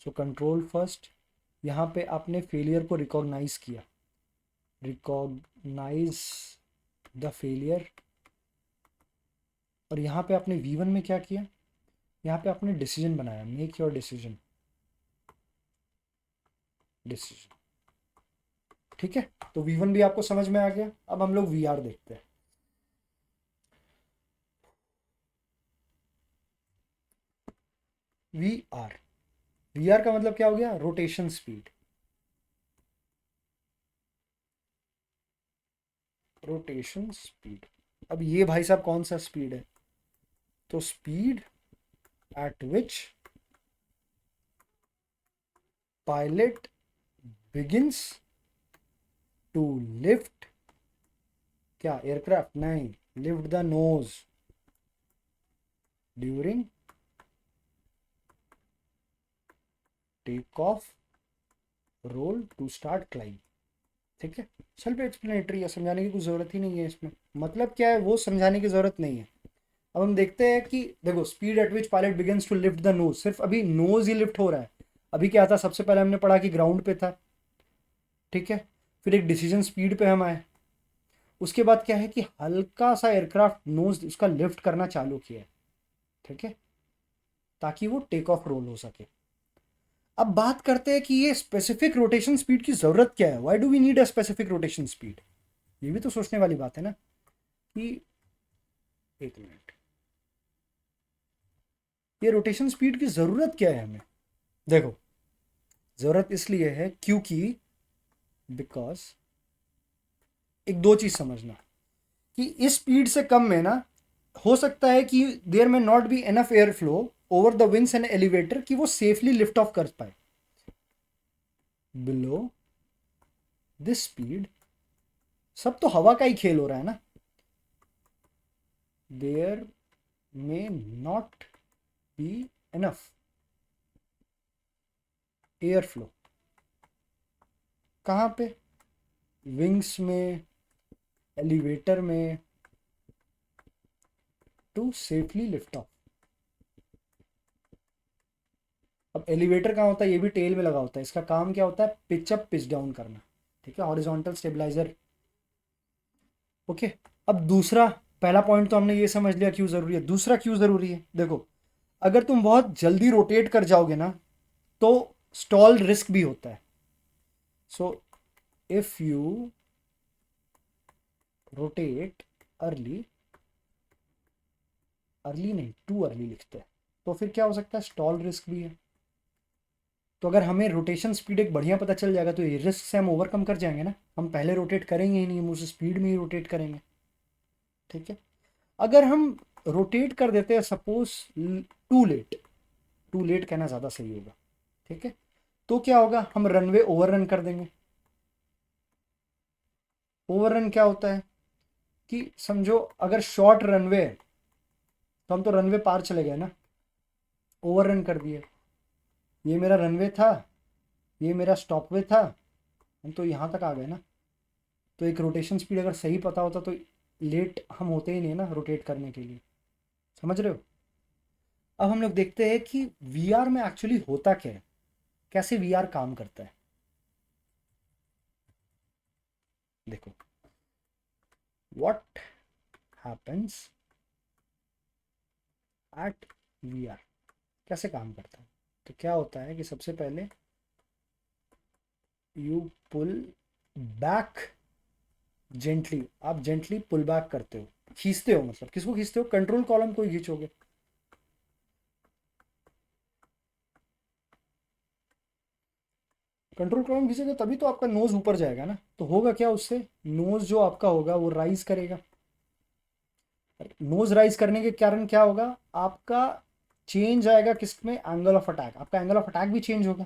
So control first. यहाँ पे आपने फेलियर को रिकॉग्नाइज किया, रिकॉग्नाइज द फेलियर, और यहाँ पे आपने V1 में क्या किया, यहाँ पे आपने डिसीजन बनाया, मेक योर डिसीजन, डिसीजन। ठीक है, तो V1 भी आपको समझ में आ गया। अब हम लोग VR देखते हैं। VR, VR का मतलब क्या हो गया, रोटेशन स्पीड, रोटेशन स्पीड। अब ये भाई साहब कौन सा स्पीड है, तो speed at which pilot begins to lift, क्या एयरक्राफ्ट, नहीं, lift the nose during take off, roll to start climb. ठीक है, सेल्फ एक्सप्लेनेटरी है, समझाने की कुछ ज़रूरत ही नहीं है इसमें। मतलब क्या है वो समझाने की ज़रूरत नहीं है। अब हम देखते हैं कि देखो, speed at which pilot begins to lift the nose, सिर्फ अभी नोज ही लिफ्ट हो रहा है। अभी क्या था, सबसे पहले हमने पढ़ा कि ग्राउंड पे था। ठीक है, फिर एक डिसीजन स्पीड पे हम आए। उसके बाद क्या है कि हल्का सा एयरक्राफ्ट नोज उसका लिफ्ट करना चालू किया है। ठीक है, ताकि वो टेक ऑफ रोल हो सके। अब बात करते हैं कि ये स्पेसिफिक रोटेशन स्पीड की ज़रूरत क्या है, why do we need a specific rotation speed. ये भी तो सोचने वाली बात है ना कि, एक मिनट, ये रोटेशन स्पीड की ज़रूरत क्या है हमें। देखो, ज़रूरत इसलिए है क्योंकि, बिकॉज, एक दो चीज़ समझना कि इस स्पीड से कम में ना, हो सकता है कि देयर में not be enough air flow over the wings and elevator कि वो सेफली लिफ्ट ऑफ कर पाए। बिलो दिस स्पीड, सब तो हवा का ही खेल हो रहा है ना, देयर में not be enough air flow, कहाँ पे, विंग्स में, एलिवेटर में, टू सेफली लिफ्ट ऑफ। अब एलिवेटर कहाँ होता है, ये भी टेल में लगा होता है, इसका काम क्या होता है, पिच अप पिच डाउन करना। ठीक है, हॉरिजॉन्टल स्टेबलाइजर। ओके, अब दूसरा, पहला पॉइंट तो हमने ये समझ लिया क्यों ज़रूरी है, दूसरा क्यों ज़रूरी है। देखो, अगर तुम बहुत जल्दी रोटेट कर जाओगे ना, तो स्टॉल रिस्क भी होता है। So if you rotate early, early नहीं, टू अर्ली लिखते हैं, तो फिर क्या हो सकता है, स्टॉल रिस्क भी है। तो अगर हमें रोटेशन स्पीड एक बढ़िया पता चल जाएगा तो ये रिस्क से हम ओवरकम कर जाएंगे ना, हम पहले रोटेट करेंगे ही नहीं, हम उस स्पीड में ही रोटेट करेंगे। ठीक है, अगर हम रोटेट कर देते हैं suppose too late, too late कहना ज़्यादा सही होगा। ठीक है, तो क्या होगा, हम रनवे ओवररन कर देंगे। ओवररन क्या होता है कि समझो अगर शॉर्ट रनवे है तो हम तो रनवे पार चले गए ना, ओवररन कर दिए। ये मेरा रनवे था, ये मेरा स्टॉपवे था, हम तो यहाँ तक आ गए ना। तो एक रोटेशन स्पीड अगर सही पता होता तो लेट हम होते ही नहीं ना रोटेट करने के लिए। समझ रहे हो। अब हम लोग देखते हैं कि वीआर में एक्चुअली होता क्या है, कैसे वीआर काम करता है। देखो, व्हाट हैपेंस एट वीआर, कैसे काम करता है। तो क्या होता है कि सबसे पहले यू पुल बैक जेंटली, आप जेंटली पुल बैक करते हो, खींचते हो, मतलब किसको खींचते हो, कंट्रोल कॉलम को ही खींचोगे। कंट्रोल कॉलम खींचोगे तभी तो आपका नोज ऊपर जाएगा ना, तो होगा क्या उससे, नोज जो आपका होगा वो राइज करेगा। नोज राइज करने के कारण क्या होगा, आपका चेंज आएगा किस में, एंगल ऑफ अटैक, आपका एंगल ऑफ अटैक भी चेंज होगा।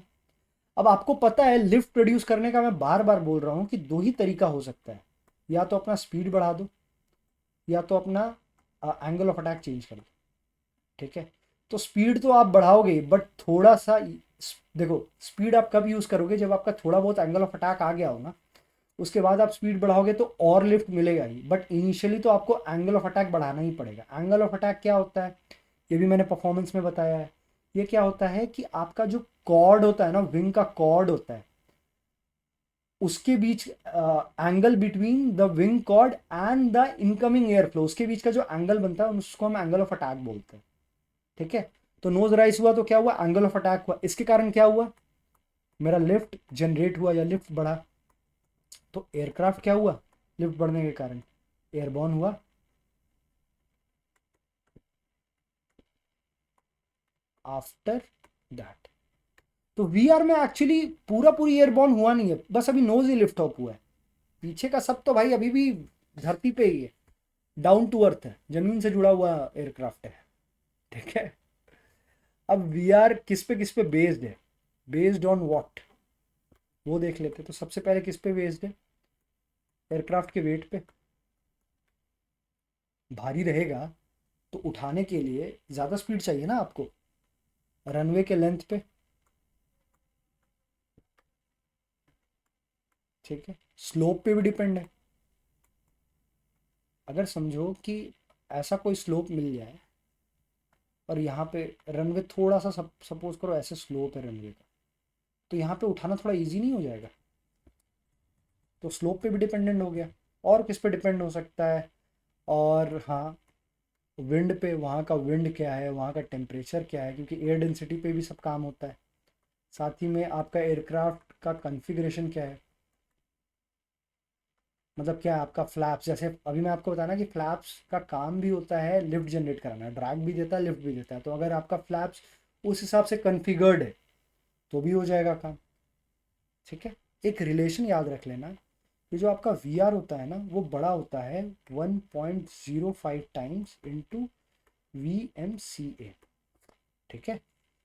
अब आपको पता है लिफ्ट प्रोड्यूस करने का, मैं बार बार बोल रहा हूँ कि दो ही तरीका हो सकता है, या तो अपना स्पीड बढ़ा दो, या तो अपना एंगल ऑफ अटैक चेंज कर दो। ठीक है, तो स्पीड तो आप बढ़ाओगे बट थोड़ा सा, देखो स्पीड आप कब यूज़ करोगे, जब आपका थोड़ा बहुत एंगल ऑफ अटैक आ गया हो ना, उसके बाद आप स्पीड बढ़ाओगे तो और लिफ्ट मिलेगा ही, बट इनिशियली तो आपको एंगल ऑफ अटैक बढ़ाना ही पड़ेगा। एंगल ऑफ अटैक क्या होता है, ये भी मैंने परफॉर्मेंस में बताया है। ये क्या होता है कि आपका जो कॉर्ड होता है ना, विंग का कॉर्ड होता है, उसके बीच angle between the wing chord and the incoming air flow, उसके बीच का जो एंगल बनता है उसको हम एंगल ऑफ अटैक बोलते हैं। ठीक है, तो नोज राइज हुआ तो क्या हुआ, एंगल ऑफ अटैक हुआ। इसके कारण क्या हुआ, मेरा लिफ्ट जनरेट हुआ या लिफ्ट बढ़ा। तो एयरक्राफ्ट क्या हुआ, लिफ्ट बढ़ने के कारण एयरबॉर्न हुआ। आफ्टर दैट, तो वीआर में एक्चुअली पूरा पूरी एयरबॉर्न हुआ नहीं है, बस अभी नोज ही लिफ्ट ऑफ हुआ है। पीछे का सब तो भाई अभी भी धरती पे ही है, डाउन टू अर्थ है, जमीन से जुड़ा हुआ एयरक्राफ्ट है। ठीक है, अब वीआर किस पे बेस्ड है, बेस्ड ऑन व्हाट, वो देख लेते। तो सबसे पहले किस पे बेस्ड है, एयरक्राफ्ट के वेट पे। भारी रहेगा तो उठाने के लिए ज़्यादा स्पीड चाहिए ना आपको, रनवे के लेंथ पे। ठीक है, स्लोप पे भी डिपेंड है। अगर समझो कि ऐसा कोई स्लोप मिल जाए और यहाँ पे रनवे थोड़ा सा सपोज करो ऐसे स्लोप है रनवे का, तो यहाँ पे उठाना थोड़ा इजी नहीं हो जाएगा। तो स्लोप पे भी डिपेंडेंट हो गया। और किस पे डिपेंड हो सकता है, और हाँ, विंड पे, वहाँ का विंड क्या है, वहाँ का टेम्परेचर क्या है, क्योंकि एयर डेंसिटी पे भी सब काम होता है। साथ ही में आपका एयरक्राफ्ट का कॉन्फ़िगरेशन क्या है, मतलब क्या है आपका फ्लैप्स, जैसे अभी मैं आपको बताना कि फ्लैप्स का काम भी होता है लिफ्ट जनरेट कराना, ड्रैग भी देता है लिफ्ट भी देता है। तो अगर आपका फ्लैप्स उस हिसाब से कॉन्फ़िगर्ड है तो भी हो जाएगा काम। ठीक है, एक रिलेशन याद रख लेना, ये जो आपका वी आर होता है ना, वो बड़ा होता है 1.05 times into V M C A. ठीक है,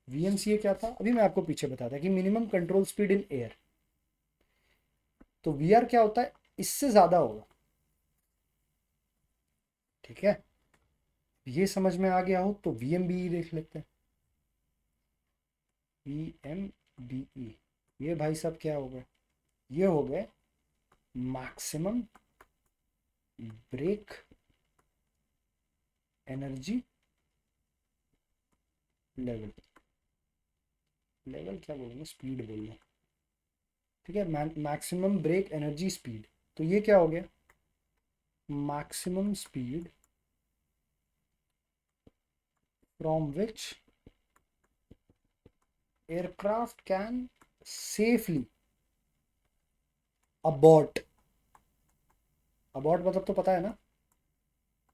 वी एम सी ए क्या था अभी मैं आपको पीछे बताता कि minimum control speed in air. तो वी आर क्या होता है, इससे ज़्यादा होगा। ठीक है, ये समझ में आ गया हो तो वी एम बी ई देख लेते हैं। वी एम बी ई, ये भाई साहब क्या हो गए, ये हो गए maximum brake energy level. Level क्या बोलेंगे, स्पीड बोल रहे। ठीक है, मैक्सिमम ब्रेक एनर्जी स्पीड। तो ये क्या हो गया, maximum speed from which aircraft can safely abort. Abort मतलब तो पता है ना,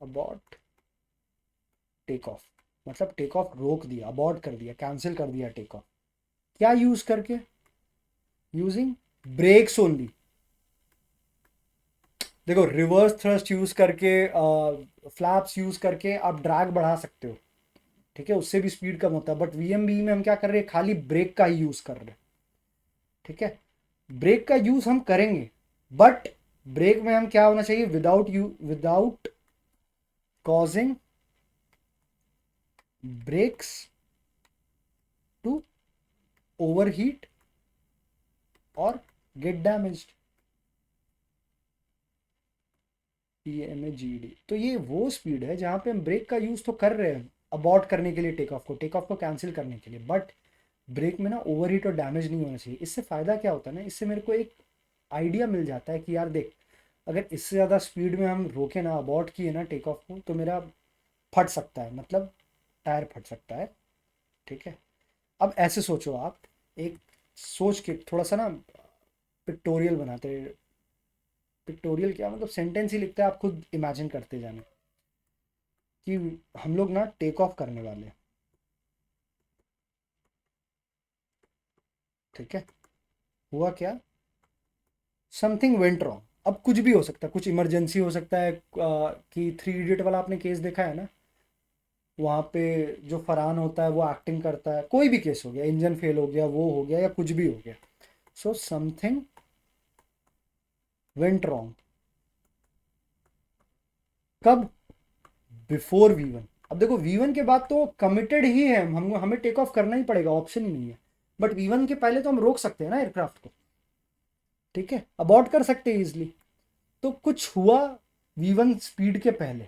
अबॉर्ट टेक ऑफ, मतलब टेक ऑफ रोक दिया, अबॉर्ट कर दिया, कैंसिल कर दिया टेक ऑफ। क्या यूज करके, यूजिंग ब्रेक्स ओनली। देखो, रिवर्स थ्रस्ट यूज करके, फ्लैप्स यूज करके आप ड्रैग बढ़ा सकते हो। ठीक है, उससे भी स्पीड कम होता है, बट वीएमबी में हम क्या कर रहे हैं, खाली ब्रेक का ही यूज कर रहे हैं। ठीक है, ब्रेक का यूज हम करेंगे, बट ब्रेक में हम क्या होना चाहिए, without causing brakes to overheat or get damaged. PMAGD, तो ये वो स्पीड है जहाँ पे हम ब्रेक का यूज़ तो कर रहे हैं अबॉर्ट करने के लिए, टेक ऑफ को कैंसिल करने के लिए, बट ब्रेक में ना ओवरहीट और डैमेज नहीं होना चाहिए। इससे फ़ायदा क्या होता है ना, इससे मेरे को एक आइडिया मिल जाता है कि यार देख, अगर इससे ज़्यादा स्पीड में हम रोके ना, अबॉर्ट किए ना टेक ऑफ को, तो मेरा फट सकता है, मतलब टायर फट सकता है। ठीक है, अब ऐसे सोचो आप, एक सोच के थोड़ा सा ना पिक्टोरियल बनाते हैं। पिक्टोरियल क्या मतलब, सेंटेंस ही लिखते हैं, आप खुद इमेजिन करते जाना कि हम लोग ना टेक ऑफ करने वाले हैं। ठीक है, हुआ क्या, समथिंग वेंट रॉन्ग। अब कुछ भी हो सकता है, कुछ इमरजेंसी हो सकता है, कि थ्री इडियट वाला आपने केस देखा है ना, वहाँ पे जो फरहान होता है वो एक्टिंग करता है, कोई भी केस हो गया, इंजन फेल हो गया, वो हो गया, या कुछ भी हो गया। सो समथिंग वेंट रॉन्ग, कब, बिफोर V1। अब देखो V1 के बाद तो कमिटेड ही है, हम हमें टेक ऑफ करना ही पड़ेगा, ऑप्शन ही नहीं है। बट V1 के पहले तो हम रोक सकते हैं ना एयरक्राफ्ट को। ठीक है, अबॉर्ट कर सकते हैं इजिली। तो कुछ हुआ V1 स्पीड के पहले,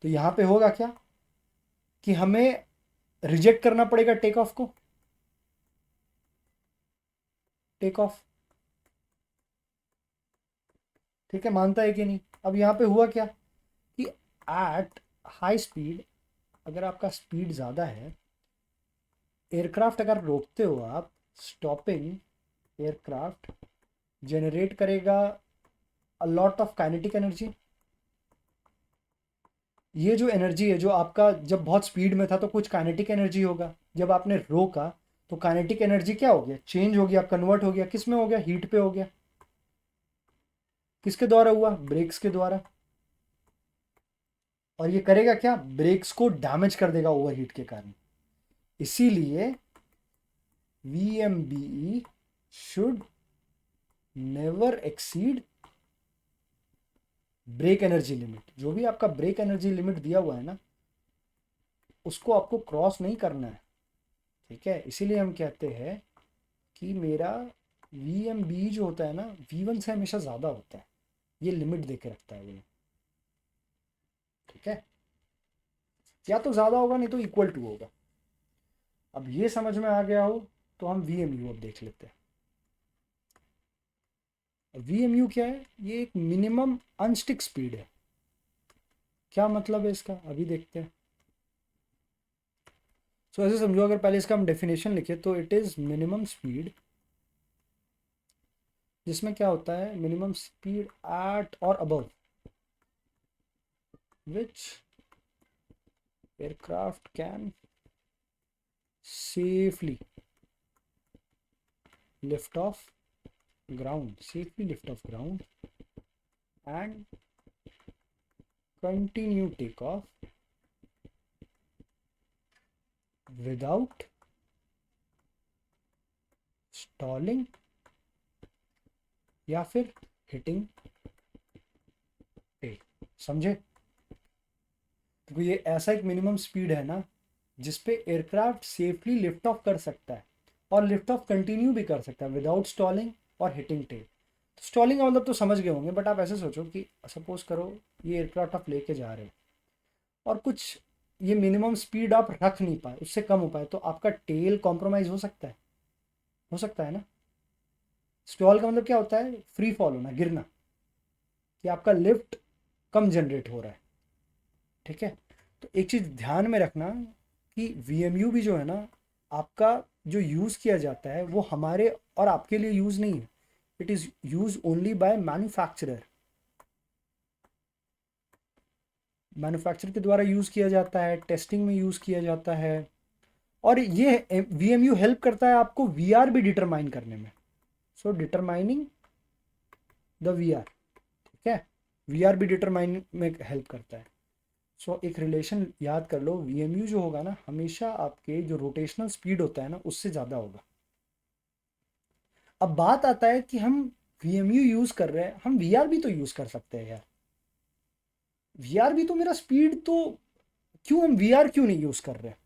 तो यहाँ पे होगा क्या कि हमें रिजेक्ट करना पड़ेगा टेक ऑफ को, टेक ऑफ। ठीक है, मानता है कि नहीं? अब यहाँ पे हुआ क्या कि एट हाई स्पीड, अगर आपका स्पीड ज़्यादा है, एयरक्राफ्ट अगर रोकते हो आप, स्टॉपिंग एयरक्राफ्ट जनरेट करेगा a lot of kinetic energy. ये जो एनर्जी है, जो आपका जब बहुत स्पीड में था तो कुछ काइनेटिक एनर्जी होगा, जब आपने रोका तो काइनेटिक एनर्जी क्या हो गया, चेंज हो गया, कन्वर्ट हो गया, किस में हो गया, हीट पे हो गया। किसके द्वारा हुआ, ब्रेक्स के द्वारा। और ये करेगा क्या, ब्रेक्स को डैमेज कर देगा ओवर हीट के कारण। इसीलिए VMBE should never exceed brake energy limit. जो भी आपका ब्रेक एनर्जी लिमिट दिया हुआ है ना, उसको आपको क्रॉस नहीं करना है। ठीक है, इसीलिए हम कहते हैं कि मेरा VMBE जो होता है ना, V1 से हमेशा ज़्यादा होता है। ये लिमिट दे के रखता है वो। ठीक है, या तो ज़्यादा होगा, नहीं तो इक्वल टू होगा। अब ये समझ में आ गया हो तो हम VMU अब देख लेते हैं। VMU क्या है, ये एक मिनिमम अनस्टिक स्पीड है। क्या मतलब है इसका, अभी देखते हैं। सो ऐसे समझो, अगर पहले इसका हम डेफिनेशन लिखे तो इट इज़ मिनिमम स्पीड, जिसमें क्या होता है, मिनिमम स्पीड एट और above which aircraft can safely lift off ground and continue takeoff without stalling या फिर हिटिंग टेल। समझे? तो ये ऐसा एक मिनिमम स्पीड है ना, जिसपे एयरक्राफ्ट सेफली लिफ्ट ऑफ कर सकता है और लिफ्ट ऑफ कंटिन्यू भी कर सकता है विदाउट स्टॉलिंग और हिटिंग टेल। तो स्टॉलिंग का मतलब तो समझ गए होंगे, बट आप ऐसे सोचो कि सपोज करो ये एयरक्राफ्ट आप लेके जा रहे हो और कुछ ये मिनिमम स्पीड आप रख नहीं पाए, उससे कम हो पाए, तो आपका टेल कॉम्प्रोमाइज हो सकता है, हो सकता है ना। स्टॉल का मतलब क्या होता है, फ्री फॉल होना, गिरना, कि आपका लिफ्ट कम जनरेट हो रहा है। ठीक है, तो एक चीज़ ध्यान में रखना कि VMU भी जो है ना, आपका जो यूज़ किया जाता है वो हमारे और आपके लिए यूज़ नहीं है। It is use only by manufacturer. Manufacturer के द्वारा यूज़ किया जाता है, टेस्टिंग में यूज़ किया जाता है। और ये VMU हेल्प करता है आपको VR भी डिटरमाइन करने में। सो डिटरमाइनिंग द VR। ठीक है, VR भी डिटरमाइन में हेल्प करता है। सो एक रिलेशन याद कर लो, VMU जो होगा ना, हमेशा आपके जो रोटेशनल स्पीड होता है ना, उससे ज़्यादा होगा। अब बात आता है कि हम VMU यूज़ कर रहे हैं, हम VR भी तो यूज़ कर सकते हैं यार। VR भी तो मेरा स्पीड तो, क्यों हम VR क्यों नहीं यूज़ कर रहे हैं?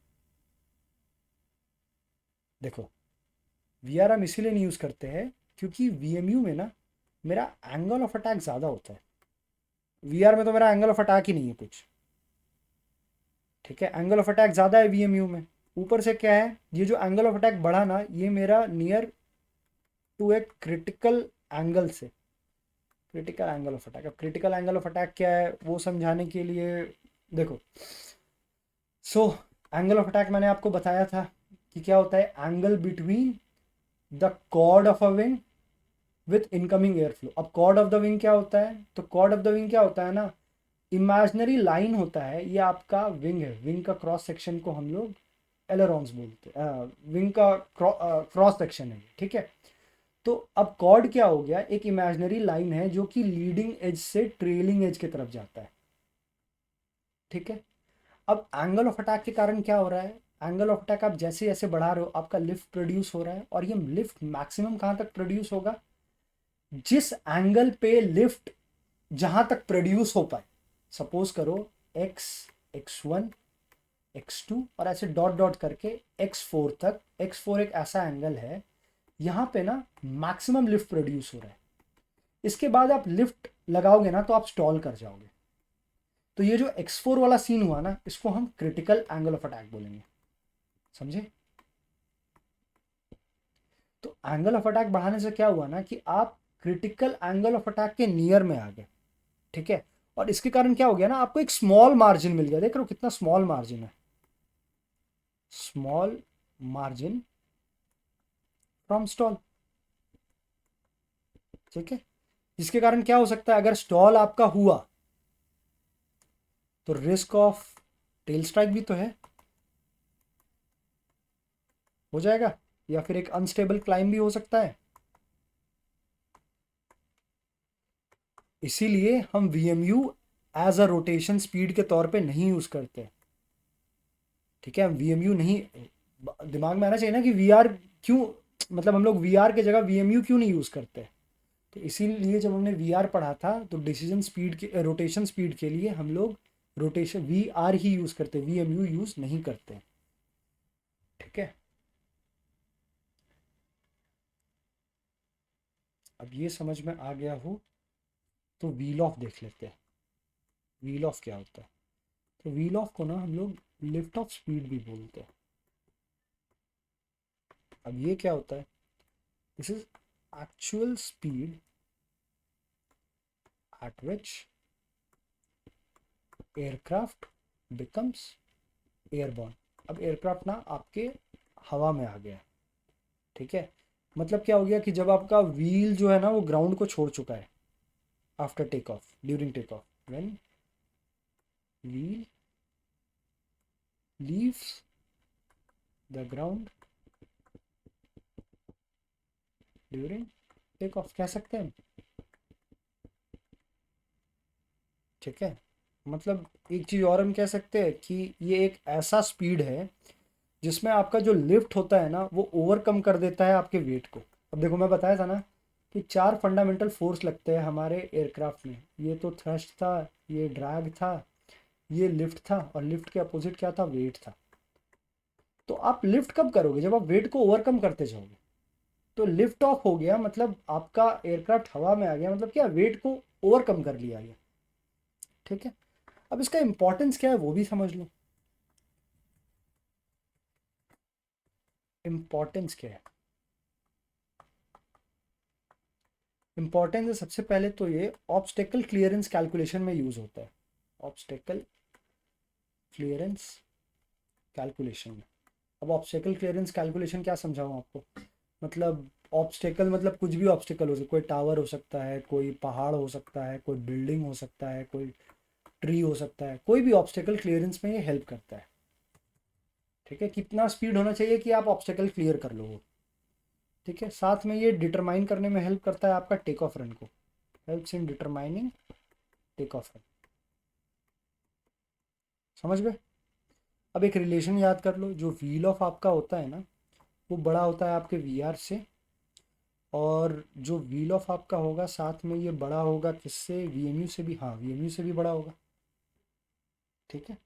देखो, VR हम इसीलिए नहीं यूज़ करते हैं क्योंकि VMU में ना मेरा एंगल ऑफ अटैक ज़्यादा होता है। VR में तो मेरा एंगल ऑफ अटैक ही नहीं है कुछ। ठीक है, एंगल ऑफ अटैक ज़्यादा है VMU में। ऊपर से क्या है, ये जो एंगल ऑफ अटैक बढ़ा ना, ये मेरा near to a critical angle से, क्रिटिकल एंगल ऑफ अटैक। अब क्रिटिकल एंगल ऑफ अटैक क्या है वो समझाने के लिए देखो, सो एंगल ऑफ अटैक मैंने आपको बताया था कि क्या होता है, angle between the chord of a wing with incoming air flow. अब कॉर्ड ऑफ द विंग क्या होता है, तो कॉर्ड ऑफ द विंग क्या होता है ना, इमेजिनरी लाइन होता है, ये आपका विंग है। विंग का क्रॉस सेक्शन को हम लोग एलरॉन्स बोलते हैं, विंग का क्रॉस सेक्शन है। ठीक है, तो अब कॉर्ड क्या हो गया, एक इमेजिनरी लाइन है जो कि लीडिंग एज से ट्रेलिंग एज की तरफ जाता है। ठीक है, अब एंगल ऑफ अटैक के कारण क्या हो रहा है, एंगल ऑफ अटैक आप जैसे जैसे बढ़ा रहे हो, आपका लिफ्ट प्रोड्यूस हो रहा है, और ये लिफ्ट मैक्सिमम कहाँ तक प्रोड्यूस होगा, जिस एंगल पे लिफ्ट जहां तक प्रोड्यूस हो पाए। सपोज करो x, x1, x2 और ऐसे डॉट डॉट करके x4 तक। x4 एक ऐसा एंगल है यहाँ पे ना मैक्सिमम लिफ्ट प्रोड्यूस हो रहा है। इसके बाद आप लिफ्ट लगाओगे ना तो आप स्टॉल कर जाओगे। तो ये जो x4 वाला सीन हुआ ना, इसको हम क्रिटिकल एंगल ऑफ अटैक बोलेंगे। समझे? तो एंगल ऑफ अटैक बढ़ाने से क्या हुआ ना कि आप क्रिटिकल एंगल ऑफ अटैक के नियर में आ गए, ठीक है। और इसके कारण क्या हो गया ना, आपको एक स्मॉल मार्जिन मिल गया, देख रहे हो कितना स्मॉल मार्जिन है, स्मॉल मार्जिन फ्रॉम स्टॉल, ठीक है। जिसके कारण क्या हो सकता है, अगर स्टॉल आपका हुआ तो रिस्क ऑफ टेल स्ट्राइक भी तो है, हो जाएगा, या फिर एक अनस्टेबल क्लाइंब भी हो सकता है। इसीलिए हम VMU as a rotation speed के तौर पे नहीं यूज करते, ठीक है। हम VMU नहीं, दिमाग में आना चाहिए ना कि VR क्यों, मतलब हम लोग VR के जगह VMU क्यों नहीं यूज करते। तो इसीलिए जब हमने VR पढ़ा था तो डिसीजन स्पीड के, रोटेशन स्पीड के लिए हम लोग रोटेशन VR ही यूज करते, VMU यूज नहीं करते, ठीक है। अब ये समझ में आ गया हो तो व्हील ऑफ देख लेते हैं, व्हील ऑफ क्या होता है। तो व्हील ऑफ को ना हम लोग लिफ्ट ऑफ स्पीड भी बोलते हैं। अब ये क्या होता है, this is actual speed at which aircraft becomes airborne. अब एयरक्राफ्ट ना आपके हवा में आ गया, ठीक है। मतलब क्या हो गया कि जब आपका व्हील जो है ना वो ग्राउंड को छोड़ चुका है, after take off, during take off, when wheel leaves the ground during take off, कह सकते हैं, ठीक है। मतलब एक चीज़ और हम कह सकते हैं कि ये एक ऐसा स्पीड है जिसमें आपका जो लिफ्ट होता है ना वो ओवरकम कर देता है आपके वेट को। अब देखो मैं बताया था ना कि 4 फंडामेंटल फोर्स लगते हैं हमारे एयरक्राफ्ट में, ये तो थ्रस्ट था, ये ड्रैग था, ये लिफ्ट था, और लिफ्ट के अपोजिट क्या था, वेट था। तो आप लिफ्ट कब करोगे, जब आप वेट को ओवरकम करते जाओगे। तो लिफ्ट ऑफ हो गया मतलब आपका एयरक्राफ्ट हवा में आ गया, मतलब क्या, वेट को ओवरकम कर लिया गया, ठीक है। अब इसका इंपॉर्टेंस क्या है वो भी समझ लो, इंपॉर्टेंस क्या है। इंपॉर्टेंस है सबसे पहले तो ये ऑब्स्टेकल क्लियरेंस कैलकुलेशन में यूज होता है, ऑब्स्टेकल क्लियरेंस कैलकुलेशन में। अब ऑब्स्टेकल क्लियरेंस कैलकुलेशन क्या समझाऊँ आपको, मतलब ऑब्स्टेकल मतलब कुछ भी ऑब्स्टेकल हो सकता है, कोई टावर हो सकता है, कोई पहाड़ हो सकता है, कोई बिल्डिंग हो सकता है, कोई ट्री हो सकता है, कोई भी ऑब्स्टेकल क्लियरेंस में ये हेल्प करता है, ठीक है। कितना स्पीड होना चाहिए कि आप ऑब्स्टेकल क्लियर कर लो, ठीक है। साथ में ये डिटरमाइन करने में हेल्प करता है आपका टेक ऑफ रन को, helps in determining take off run, समझ गए। अब एक रिलेशन याद कर लो, जो व्हील ऑफ आपका होता है ना वो बड़ा होता है आपके VR से, और जो व्हील ऑफ आपका होगा साथ में ये बड़ा होगा किससे, VMU से भी, हाँ VMU से भी बड़ा होगा, ठीक है।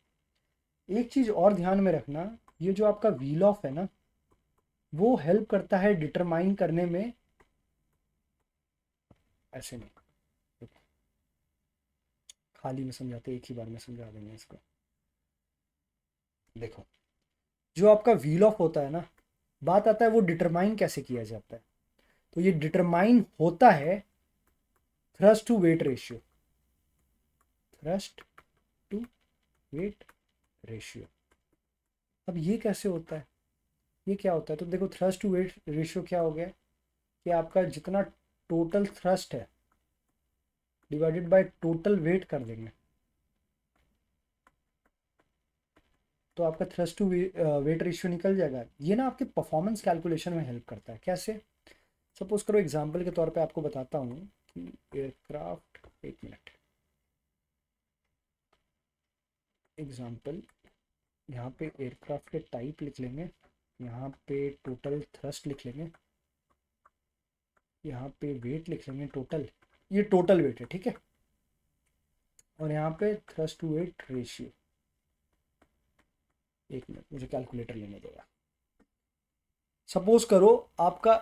एक चीज़ और ध्यान में रखना, ये जो आपका व्हील ऑफ है ना वो हेल्प करता है डिटरमाइन करने में, ऐसे नहीं, खाली में समझाते, एक ही बार में समझा देंगे इसको। देखो जो आपका व्हील ऑफ होता है ना, बात आता है वो डिटरमाइन कैसे किया जाता है। तो ये डिटरमाइन होता है thrust to weight ratio, thrust to weight ratio. अब ये कैसे होता है, ये क्या होता है, तो देखो थ्रस्ट टू वेट रेशियो क्या हो गया कि आपका जितना टोटल थ्रस्ट है डिवाइडेड बाय टोटल वेट कर देंगे, तो आपका थ्रस्ट टू वेट रेशियो निकल जाएगा। ये ना आपके परफॉर्मेंस कैलकुलेशन में हेल्प करता है, कैसे, सपोज करो एग्जांपल के तौर पे आपको बताता हूँ कि एयरक्राफ्ट, एक मिनट, एग्जांपल, यहाँ पे एयरक्राफ्ट के टाइप लिख लेंगे, यहाँ पे टोटल थ्रस्ट लिख लेंगे, यहाँ पे वेट लिख लेंगे टोटल, ये टोटल वेट है, ठीक है। और यहाँ पे थ्रस्ट टू वेट रेशियो, एक मिनट मुझे कैलकुलेटर लेने देगा। सपोज करो आपका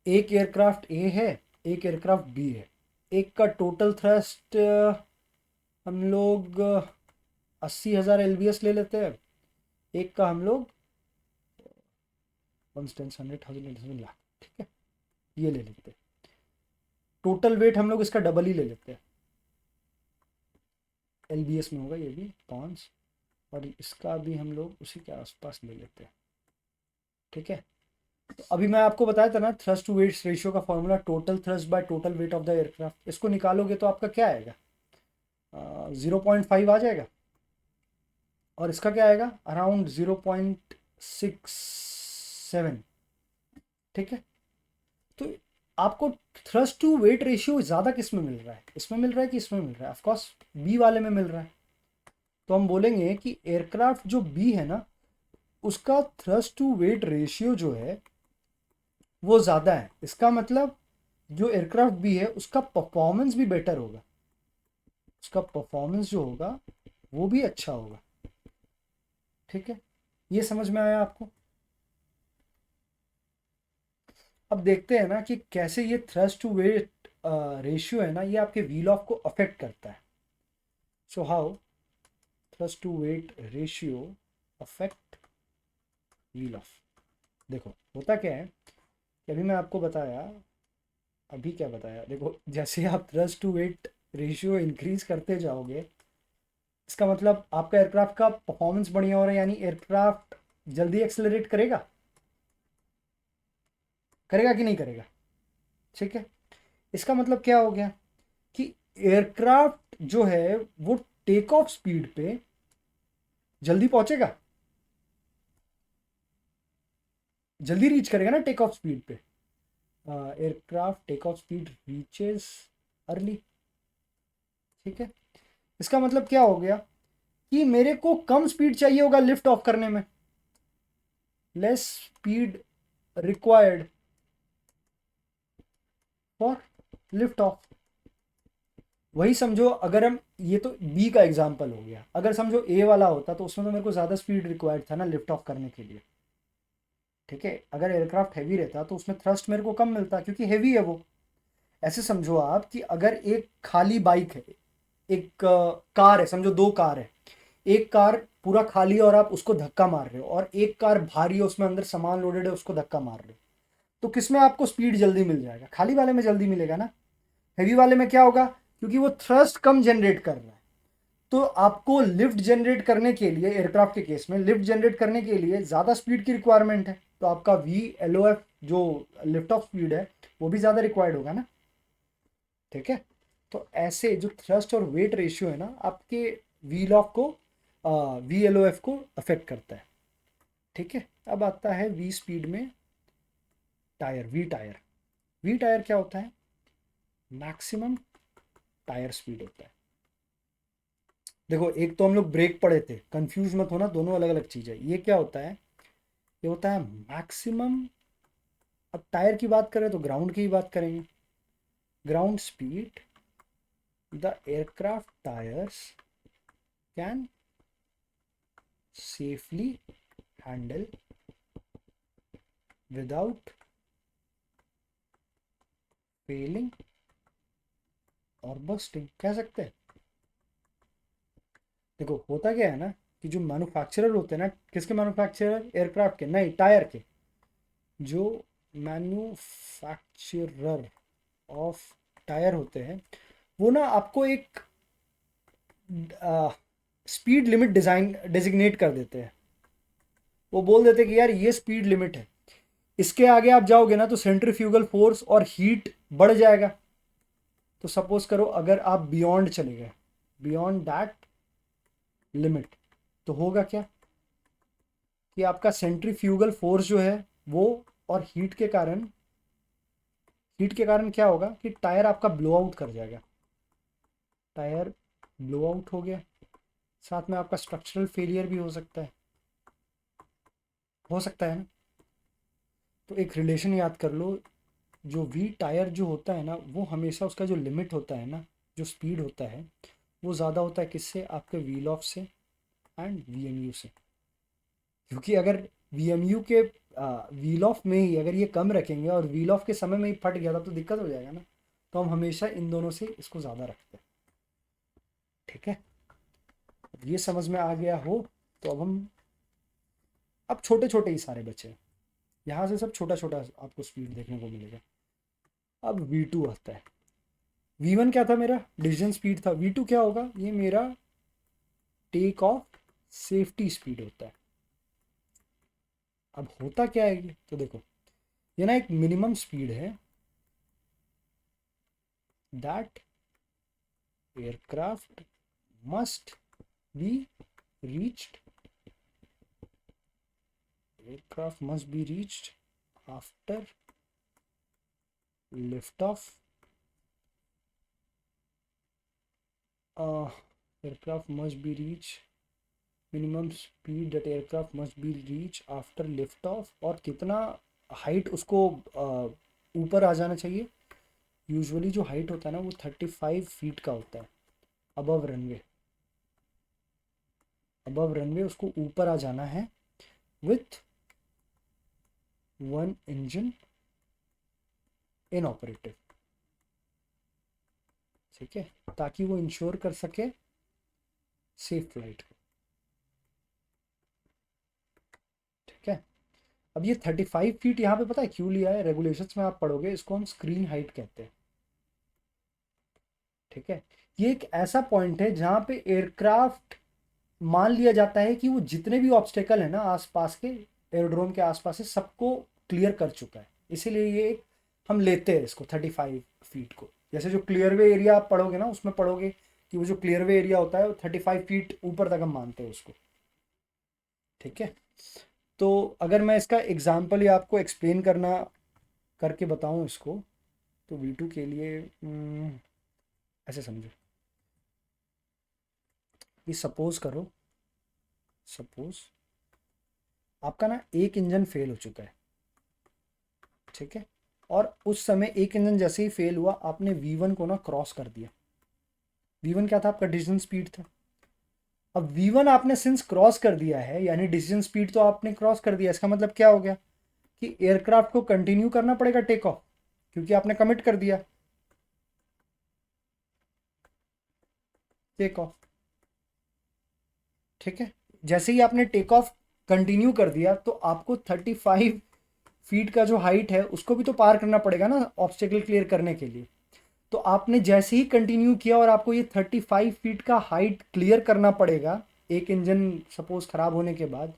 एक एयरक्राफ्ट ए है, एक एयरक्राफ्ट बी है, एक का टोटल थ्रस्ट हम लोग 80,000 LBS ले लेते हैं, एक का हम लोग 100,000 लाख, ठीक है, ये ले लेते हैं। टोटल वेट हम लोग इसका डबल ही ले लेते हैं, LBS में होगा ये भी पॉन्स, और इसका भी हम लोग उसी के आसपास ले लेते हैं। ठीक है, तो अभी मैं आपको बताया था ना थ्रस्ट टू वेट रेशियो का formula, total thrust by total weight of the aircraft. इसको निकालोगे तो आपका क्या आएगा, 0.5 आ जाएगा, और इसका क्या आएगा अराउंड 0.67। ठीक है, तो आपको थ्रस्ट टू वेट रेशियो ज़्यादा किस में मिल रहा है, इसमें मिल रहा है कि इसमें मिल रहा है, ऑफकोर्स बी वाले में मिल रहा है। तो हम बोलेंगे कि एयरक्राफ्ट जो बी है ना, उसका थ्रस्ट टू वेट रेशियो जो है वो ज़्यादा है। इसका मतलब जो एयरक्राफ्ट बी है उसका परफॉर्मेंस भी बेटर होगा, उसका परफॉर्मेंस जो होगा वो भी अच्छा होगा। ठीक है, ये समझ में आया आपको। अब देखते हैं ना कि कैसे ये थ्रस्ट टू वेट रेशियो है ना, ये आपके व्हील ऑफ को अफेक्ट करता है। So how thrust to weight ratio affect wheel off. देखो होता क्या है कि अभी मैं आपको बताया, अभी क्या बताया, देखो जैसे आप thrust to weight ratio increase करते जाओगे, इसका मतलब आपका एयरक्राफ्ट का परफॉर्मेंस बढ़िया हो रहा है, यानी एयरक्राफ्ट जल्दी एक्सेलरेट करेगा, करेगा कि नहीं करेगा। ठीक है, इसका मतलब क्या हो गया कि एयरक्राफ्ट जो है वो टेक ऑफ स्पीड पे जल्दी पहुंचेगा, जल्दी रीच करेगा ना टेक ऑफ स्पीड पे। Aircraft take off speed reaches early. ठीक है, इसका मतलब क्या हो गया कि मेरे को कम स्पीड चाहिए होगा लिफ्ट ऑफ करने में, less speed required for lift off. वही समझो, अगर हम ये तो बी का एग्जांपल हो गया, अगर समझो ए वाला होता तो उसमें तो मेरे को ज़्यादा स्पीड रिक्वायर्ड था ना लिफ्ट ऑफ करने के लिए। ठीक है, अगर एयरक्राफ्ट हैवी रहता तो उसमें थ्रस्ट मेरे को कम मिलता क्योंकि हैवी है वो। ऐसे समझो आप कि अगर एक खाली बाइक है, एक कार है, समझो दो कार है, एक कार पूरा खाली है और आप उसको धक्का मार रहे हो, और एक कार भारी है उसमें अंदर सामान लोडेड है उसको धक्का मार रहे हो, तो किसमें आपको स्पीड जल्दी मिल जाएगा, खाली वाले में जल्दी मिलेगा ना। हैवी वाले में क्या होगा, क्योंकि वो थ्रस्ट कम जनरेट कर रहा है, तो आपको लिफ्ट जनरेट करने के लिए, एयरक्राफ्ट के केस में लिफ्ट जनरेट करने के लिए ज़्यादा स्पीड की रिक्वायरमेंट है, तो आपका VLOF जो लिफ्ट ऑफ स्पीड है वो भी ज़्यादा रिक्वायर्ड होगा ना। ठीक है, तो ऐसे जो थ्रस्ट और वेट रेशियो है ना आपके व्हील ऑफ को, VLOF को अफेक्ट करता है। ठीक है, अब आता है वी स्पीड में tyre, V tyre. V tyre क्या होता है, मैक्सिमम टायर स्पीड होता है। देखो एक तो हम लोग ब्रेक पढ़े थे, कंफ्यूज मत होना, दोनों अलग अलग चीज़ है। ये क्या होता है, ये होता है मैक्सिमम, अब टायर की बात करें तो ग्राउंड की ही बात करेंगे, ground speed the aircraft tyres can safely handle without failing और बस्टिंग, कह सकते हैं। देखो होता क्या है ना कि जो मैन्युफैक्चरर होते हैं ना, किसके मैन्युफैक्चरर, एयरक्राफ्ट के नहीं, टायर के। जो मैन्युफैक्चरर ऑफ टायर होते हैं वो ना आपको एक स्पीड लिमिट डिज़ाइन डेजिग्नेट कर देते हैं। वो बोल देते हैं कि यार ये स्पीड लिमिट है, इसके आगे आप जाओगे ना तो सेंट्रीफ्यूगल फोर्स और हीट बढ़ जाएगा। तो सपोज करो अगर आप बियॉन्ड चले गए, बियॉन्ड दैट लिमिट, तो होगा क्या कि आपका सेंट्रीफ्यूगल फोर्स जो है वो, और हीट के कारण क्या होगा कि टायर आपका ब्लो आउट कर जाएगा, टायर ब्लो आउट हो गया, साथ में आपका स्ट्रक्चरल फेलियर भी हो सकता है ना। तो एक रिलेशन याद कर लो, जो वी टायर जो होता है ना वो हमेशा उसका जो लिमिट होता है ना, जो स्पीड होता है वो ज़्यादा होता है किससे, आपके व्हील ऑफ से एंड VMU से। क्योंकि अगर VMU के व्हील ऑफ में ही अगर ये कम रखेंगे और व्हील ऑफ के समय में ही फट गया था तो दिक्कत हो जाएगा ना। तो हम हमेशा इन दोनों से इसको ज़्यादा रखते हैं। ठीक है, ये समझ में आ गया हो तो अब छोटे छोटे ही सारे बचे हैं, यहाँ से सब छोटा छोटा आपको स्पीड देखने को मिलेगा। अब V2 आता है, V1 क्या था मेरा, डिसीजन स्पीड था। V2 क्या होगा, ये मेरा टेक ऑफ सेफ्टी स्पीड होता है। अब होता क्या है ये, तो देखो ये ना एक मिनिमम स्पीड है that aircraft must be reached, aircraft must be reached after liftoff. Aircraft must be reached minimum speed that aircraft must be reached after liftoff, और कितना हाइट उसको ऊपर आ जाना चाहिए। यूजुअली जो हाइट होता है ना वो 35 फीट का होता है अबव रनवे। अबव रनवे उसको ऊपर आ जाना है with one engine in operative, ठीक है, ताकि वो इंश्योर कर सके सेफ फ्लाइट को, ठीक है। अब ये 35 फीट यहाँ पे पता है क्यों लिया है, रेगुलेशंस में आप पढ़ोगे, इसको हम स्क्रीन हाइट कहते हैं, ठीक है। ये एक ऐसा पॉइंट है जहाँ पे एयरक्राफ्ट मान लिया जाता है कि वो जितने भी ऑब्स्टेकल है ना आसपास के, एयरोड्रोम के आसपास से सबको क्लियर कर चुका है, इसीलिए ये एक हम लेते हैं इसको 35 फीट को। जैसे जो क्लियरवे एरिया आप पढ़ोगे ना, उसमें पढ़ोगे कि वो जो क्लियरवे एरिया होता है वो 35 फीट ऊपर तक हम मानते हैं उसको, ठीक है। तो अगर मैं इसका एग्जाम्पल या आपको एक्सप्लेन करना करके बताऊं इसको, तो V2 के लिए ऐसे समझो कि सपोज करो, सपोज आपका ना एक इंजन फेल हो चुका है, ठीक है, और उस समय एक इंजन जैसे ही फेल हुआ आपने V1 को ना क्रॉस कर दिया। V1 क्या था, आपका डिसीजन स्पीड था। अब V1 आपने सिंस क्रॉस कर दिया है, यानी डिसीजन स्पीड तो आपने क्रॉस कर दिया, इसका मतलब क्या हो गया कि एयरक्राफ्ट को कंटिन्यू करना पड़ेगा टेक ऑफ, क्योंकि आपने कमिट कर दिया टेक ऑफ, ठीक है। जैसे ही आपने टेक ऑफ कंटिन्यू कर दिया तो आपको 35 फीट का जो हाइट है उसको भी तो पार करना पड़ेगा ना ऑब्स्टेकल क्लियर करने के लिए। तो आपने जैसे ही कंटिन्यू किया और आपको ये 35 फीट का हाइट क्लियर करना पड़ेगा एक इंजन सपोज खराब होने के बाद,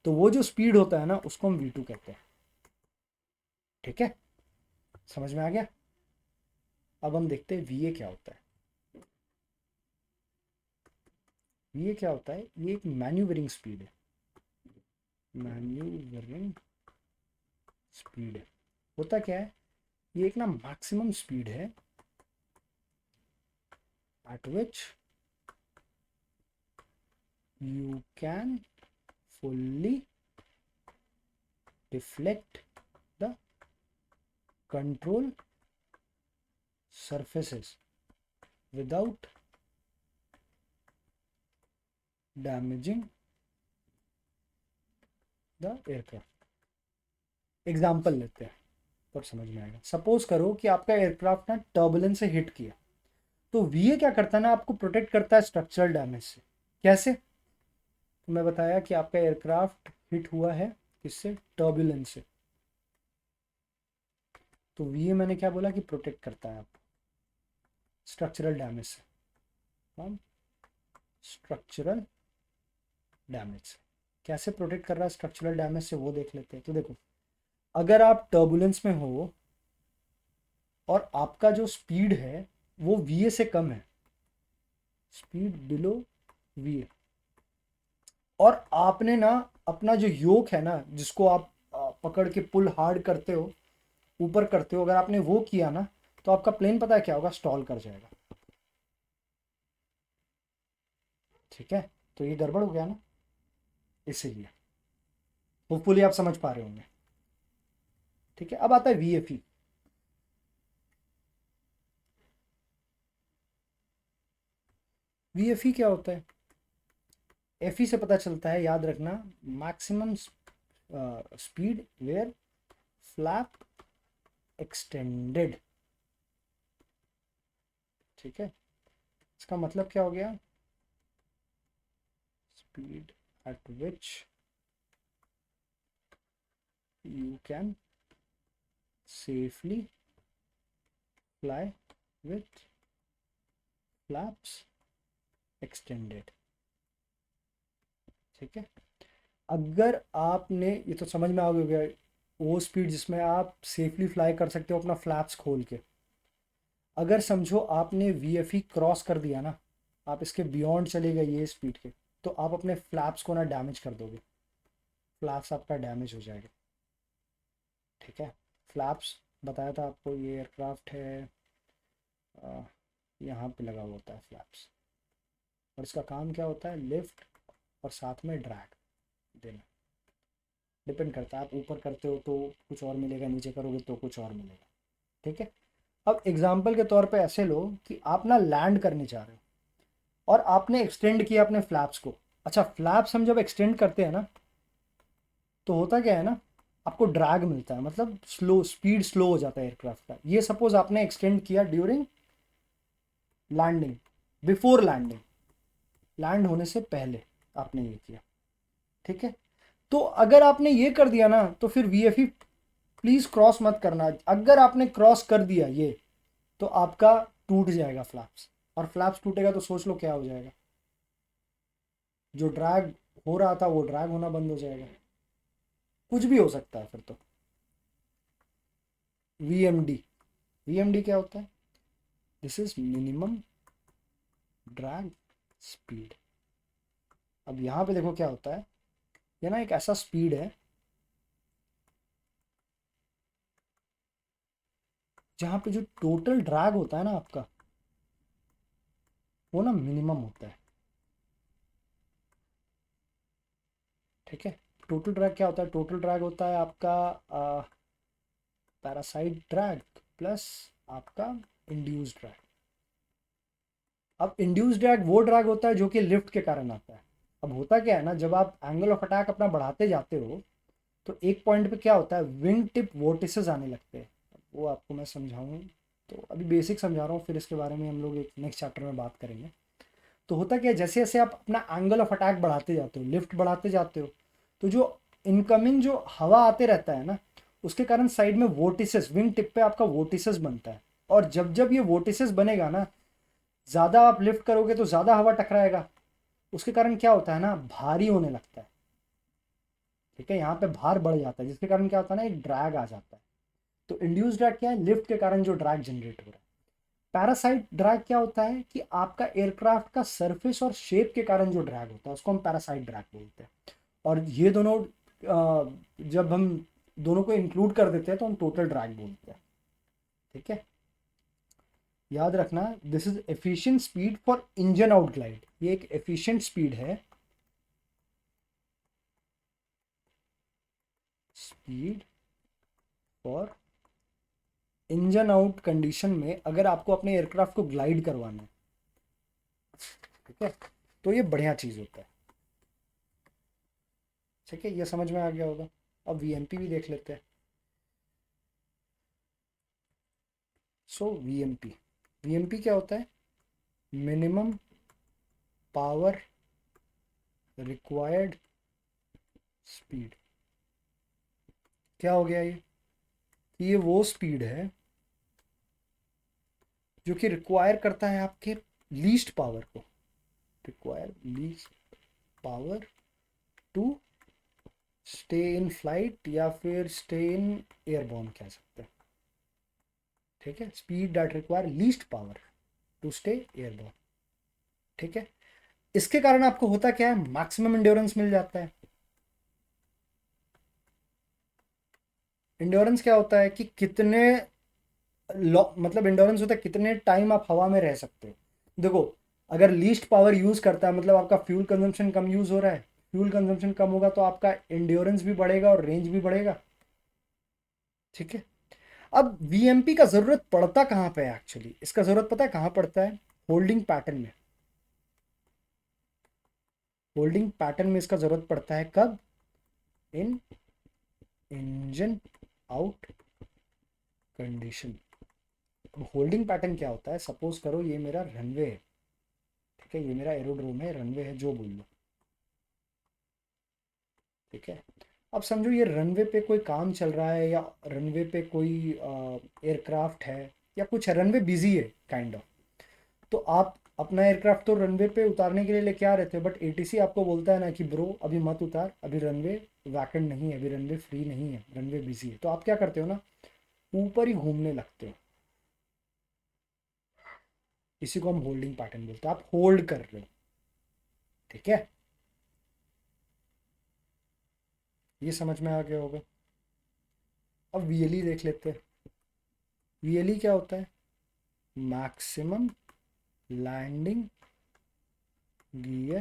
तो वो जो स्पीड होता है ना उसको हम V2 कहते हैं, ठीक है। समझ में आ गया। अब हम देखते हैं VA क्या होता है। VA क्या होता है, ये एक मैन्यूवरिंग स्पीड है, मैन्यूवरिंग स्पीड है। होता क्या है, ये एक ना मैक्सिमम स्पीड है at which you can fully deflect the control surfaces without damaging the aircraft। Example लेते हैं तब समझ में आएगा। सपोज करो कि आपका एयरक्राफ्ट ना टर्बुलेंस से हिट किया, तो VA क्या करता है ना, आपको प्रोटेक्ट करता है स्ट्रक्चरल डैमेज से। कैसे, तो मैं बताया कि आपका एयरक्राफ्ट हिट हुआ है किससे, टर्बुलेंस से, तो VA मैंने क्या बोला कि प्रोटेक्ट करता है आपको स्ट्रक्चरल डैमेज से। हम स्ट्रक्चरल डैमेज से कैसे प्रोटेक्ट कर रहा है स्ट्रक्चरल डैमेज से वो देख लेते हैं। तो देखो, अगर आप टर्बुलेंस में हो और आपका जो स्पीड है वो VA से कम है, स्पीड बिलो VA, और आपने ना अपना जो योक है ना जिसको आप पकड़ के पुल हार्ड करते हो, ऊपर करते हो, अगर आपने वो किया ना तो आपका प्लेन पता है क्या होगा, स्टॉल कर जाएगा, ठीक है। तो ये गड़बड़ हो गया ना, इसीलिए होपफुली आप समझ पा रहे होंगे, ठीक है। अब आता है VFE। VFE क्या होता है, FE से पता चलता है, याद रखना, maximum speed where flap extended, ठीक है। इसका मतलब क्या हो गया, speed at which you can safely fly with flaps extended. ठीक है, अगर आपने ये तो समझ में आ गया, वो स्पीड जिसमें आप सेफली फ्लाई कर सकते हो अपना फ्लैप्स खोल के। अगर समझो आपने VFE क्रॉस कर दिया ना, आप इसके बियॉन्ड चले गए ये स्पीड के, तो आप अपने फ्लैप्स को ना डैमेज कर दोगे, फ्लैप्स आपका डैमेज हो जाएगा। ठीक है, फ्लैप्स बताया था आपको, ये एयरक्राफ्ट है, यहाँ पे लगा हुआ होता है फ्लैप्स, और इसका काम क्या होता है, लिफ्ट और साथ में ड्रैग देना। डिपेंड करता है, आप ऊपर करते हो तो कुछ और मिलेगा, नीचे करोगे तो कुछ और मिलेगा। ठीक है, अब एग्जाम्पल के तौर पे ऐसे लो कि आप ना लैंड करने जा रहे हो और आपने एक्सटेंड किया अपने फ्लैप्स को। अच्छा, फ्लैप्स हम जब एक्सटेंड करते हैं ना, तो होता क्या है ना, आपको ड्रैग मिलता है, मतलब स्लो हो जाता है एयरक्राफ्ट का। ये सपोज आपने एक्सटेंड किया during landing, before landing, land होने से पहले आपने ये किया। ठीक है, तो अगर आपने ये कर दिया ना, तो फिर VFE प्लीज क्रॉस मत करना। अगर आपने क्रॉस कर दिया ये, तो आपका टूट जाएगा फ्लैप्स, और फ्लैप्स टूटेगा तो सोच लो क्या हो जाएगा, जो ड्रैग हो रहा था वो ड्रैग होना बंद हो जाएगा, कुछ भी हो सकता है फिर तो। VMD, VMD क्या होता है, this is minimum drag speed. अब यहाँ पे देखो क्या होता है, ये ना एक ऐसा स्पीड है जहाँ पे जो टोटल ड्रैग होता है ना आपका, वो ना मिनिमम होता है। ठीक है, टोटल ड्रैग क्या होता है, टोटल ड्रैग होता है आपका पैरासाइट ड्रैग प्लस आपका इंड्यूस्ड ड्रैग। अब इंड्यूस्ड ड्रैग वो ड्रैग होता है जो कि लिफ्ट के कारण आता है। अब होता क्या है ना, जब आप एंगल ऑफ अटैक अपना बढ़ाते जाते हो, तो एक पॉइंट पे क्या होता है, विंग टिप वोर्टिसेस आने लगते हैं। वो आपको मैं समझाऊँ, तो अभी बेसिक समझा रहा हूँ, फिर इसके बारे में हम लोग एक नेक्स्ट चैप्टर में बात करेंगे। तो होता क्या है, जैसे जैसे आप अपना एंगल ऑफ अटैक बढ़ाते जाते हो, लिफ्ट बढ़ाते जाते हो, तो जो इनकमिंग जो हवा आते रहता है ना, उसके कारण साइड में वोर्टिसेस, विंग टिप पे आपका वोर्टिसेस बनता है। और जब जब ये वोर्टिसेस बनेगा ना, ज़्यादा आप लिफ्ट करोगे तो ज़्यादा हवा टकराएगा, उसके कारण क्या होता है ना, भारी होने लगता है। ठीक है, यहाँ पे भार बढ़ जाता है, जिसके कारण क्या होता है ना, एक ड्रैग आ जाता है। तो इंड्यूस ड्रैग क्या है, लिफ्ट के कारण जो ड्रैग जनरेट हो रहा है। पैरासाइट ड्रैग क्या होता है कि आपका एयरक्राफ्ट का सरफेस और शेप के कारण जो ड्रैग होता है उसको हम पैरासाइट ड्रैग बोलते हैं। और ये दोनों जब हम दोनों को इंक्लूड कर देते हैं तो हम टोटल ड्रैग बोलते हैं। ठीक है, याद रखना, this is efficient speed for engine out glide. ये एक एफिशिएंट स्पीड है, speed for engine out condition में, अगर आपको अपने एयरक्राफ्ट को ग्लाइड करवाना है। ठीक है, तो ये बढ़िया चीज़ होता है। ठीक है, ये समझ में आ गया होगा। अब VMP भी देख लेते हैं। सो VMP क्या होता है, मिनिमम पावर रिक्वायर्ड स्पीड। क्या हो गया ये वो स्पीड है जो कि रिक्वायर करता है आपके लीस्ट पावर को, require least power to stay in flight, या फिर स्टे इन एयरबॉर्न कह सकते हैं। ठीक है, speed that require least power to stay airborne. ठीक है, इसके कारण आपको होता क्या है, मैक्सिमम इंड्योरेंस मिल जाता है। इंड्योरेंस क्या होता है कि कितने मतलब इंड्योरेंस होता है कितने टाइम आप हवा में रह सकते हो। देखो, अगर लीस्ट पावर यूज करता है मतलब आपका फ्यूल कंजम्पशन कम यूज हो रहा है, फ्यूल कंजम्पशन कम होगा तो आपका इंड्योरेंस भी बढ़ेगा और रेंज भी बढ़ेगा। ठीक है, अब VMP का जरूरत पड़ता कहाँ पे है, एक्चुअली इसका जरूरत पता है कहाँ पड़ता है, होल्डिंग पैटर्न में। होल्डिंग पैटर्न में इसका जरूरत पड़ता है कब, in engine out condition. Holding pattern क्या होता है, सपोज करो ये मेरा रनवे है। ठीक है, ये मेरा एरोड्रोम है, रनवे है, जो बोल लो। ठीक है, अब समझो ये रनवे पे कोई काम चल रहा है, या रनवे पे कोई एयरक्राफ्ट है या कुछ है, रनवे बिजी है काइंड ऑफ। तो आप अपना एयरक्राफ्ट तो रनवे पे उतारने के लिए लेके आ रहे थे, बट एटीसी आपको बोलता है ना कि ब्रो अभी मत उतार, अभी रनवे वैकेंट नहीं है, अभी रनवे फ्री नहीं है, रनवे बिजी है। तो आप क्या करते हो ना, ऊपर ही घूमने लगते हो। इसी को हम होल्डिंग पैटर्न बोलते हैं, आप होल्ड कर रहे हो। ठीक है, ये समझ में आ गया होगा। अब वीएलई देख लेते हैं। वीएलई क्या होता है? Maximum landing gear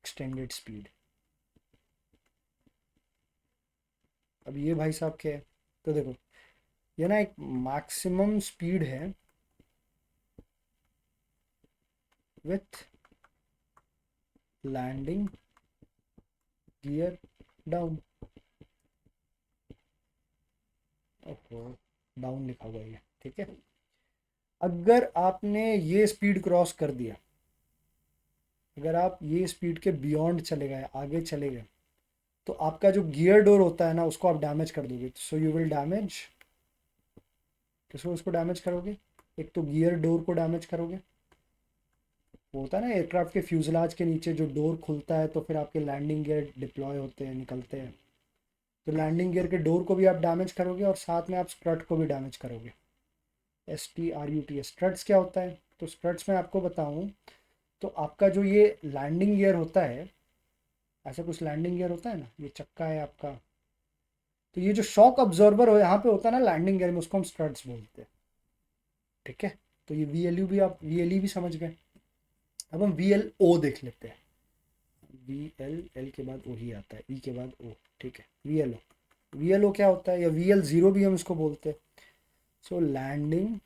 extended speed. अब ये भाई साहब क्या है? तो देखो, ये ना एक मैक्सिमम स्पीड है विथ लैंडिंग गियर डाउन। ओहो, डाउन लिखा हुआ है, ठीक है। अगर आपने ये स्पीड क्रॉस कर दिया, अगर आप ये स्पीड के बियॉन्ड चले गए, आगे चले गए, तो आपका जो गियर डोर होता है ना, उसको आप डैमेज कर दोगे। सो यू विल डैमेज, किसको उसको डैमेज करोगे? एक तो गियर डोर को डैमेज करोगे। वो होता है ना एयरक्राफ्ट के फ्यूजलाज के नीचे जो डोर खुलता है, तो फिर आपके लैंडिंग गियर डिप्लॉय होते हैं, निकलते हैं। तो लैंडिंग गियर के डोर को भी आप डैमेज करोगे, और साथ में आप स्ट्रट को भी डैमेज करोगे। STRUT, स्ट्रट्स क्या होता है? तो स्ट्रट्स में आपको बताऊं, तो आपका जो ये लैंडिंग गियर होता है, ऐसा कुछ लैंडिंग गियर होता है ना, ये चक्का है आपका, तो ये जो शॉक ऑब्जॉर्वर हो यहाँ पे होता है ना लैंडिंग गियर में, उसको हम स्ट्रट्स बोलते हैं। ठीक है, तो ये VLU भी, आप VLE भी समझ गए। अब हम VLO देख लेते हैं। VL के बाद O ही आता है, E के बाद O। ठीक है, VLO क्या होता है, या VL0 भी हम इसको बोलते हैं। सो लैंडिंग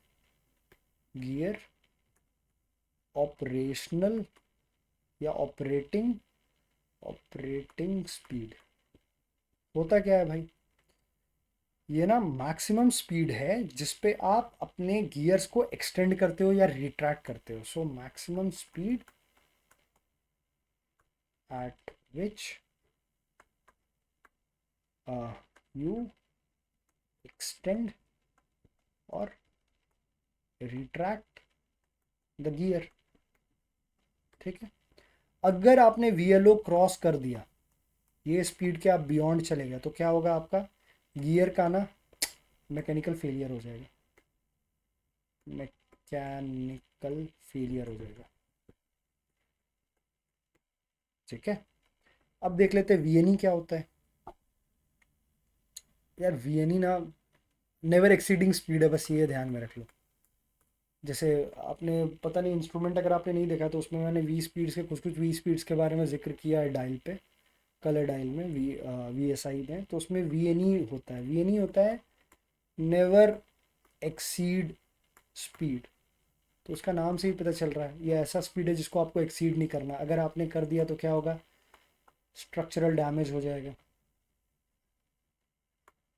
गियर ऑपरेशनल या ऑपरेटिंग स्पीड। होता क्या है भाई, ये ना मैक्सिमम स्पीड है जिसपे आप अपने गियर्स को एक्सटेंड करते हो या रिट्रैक्ट करते हो। So maximum speed at which you extend और रिट्रैक्ट द गियर। ठीक है, अगर आपने VLO क्रॉस कर दिया, ये स्पीड के आप बियॉन्ड चले गए, तो क्या होगा? आपका गियर का ना मैकेनिकल फेलियर हो जाएगा, मैकेनिकल फेलियर हो जाएगा। ठीक है, अब देख लेते हैं VNE क्या होता है। यार VNE ना नेवर एक्सीडिंग स्पीड है, बस ये ध्यान में रख लो। जैसे आपने पता नहीं, इंस्ट्रूमेंट अगर आपने नहीं देखा तो उसमें मैंने वी स्पीड्स के कुछ वी स्पीड्स के बारे में जिक्र किया है डायल पे, कलर डायल में, VSI में। तो उसमें VNE होता है, VNE होता है नेवर एक्सीड स्पीड। तो उसका नाम से ही पता चल रहा है, ये ऐसा स्पीड है जिसको आपको एक्सीड नहीं करना। अगर आपने कर दिया तो क्या होगा? स्ट्रक्चरल डैमेज हो जाएगा,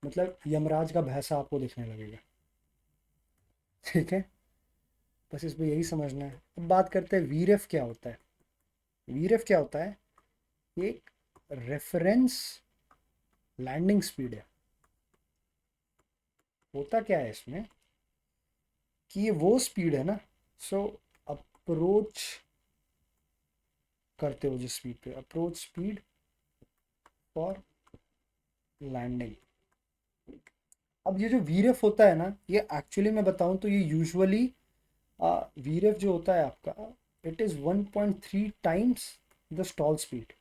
मतलब यमराज का भैंसा आपको दिखने लगेगा। ठीक है, बस इसमें यही समझना है। अब बात करते हैं वीरेफ क्या होता है। वीरेफ क्या होता है? एक रेफरेंस लैंडिंग स्पीड है। होता क्या है इसमें कि ये वो स्पीड है ना, सो अप्रोच करते हो जिस स्पीड पे, अप्रोच स्पीड फॉर लैंडिंग। अब ये जो वीरेफ होता है ना, ये एक्चुअली मैं बताऊं तो ये यूजुअली वीरेफ जो होता है आपका, it is 1.3 times the stall speed.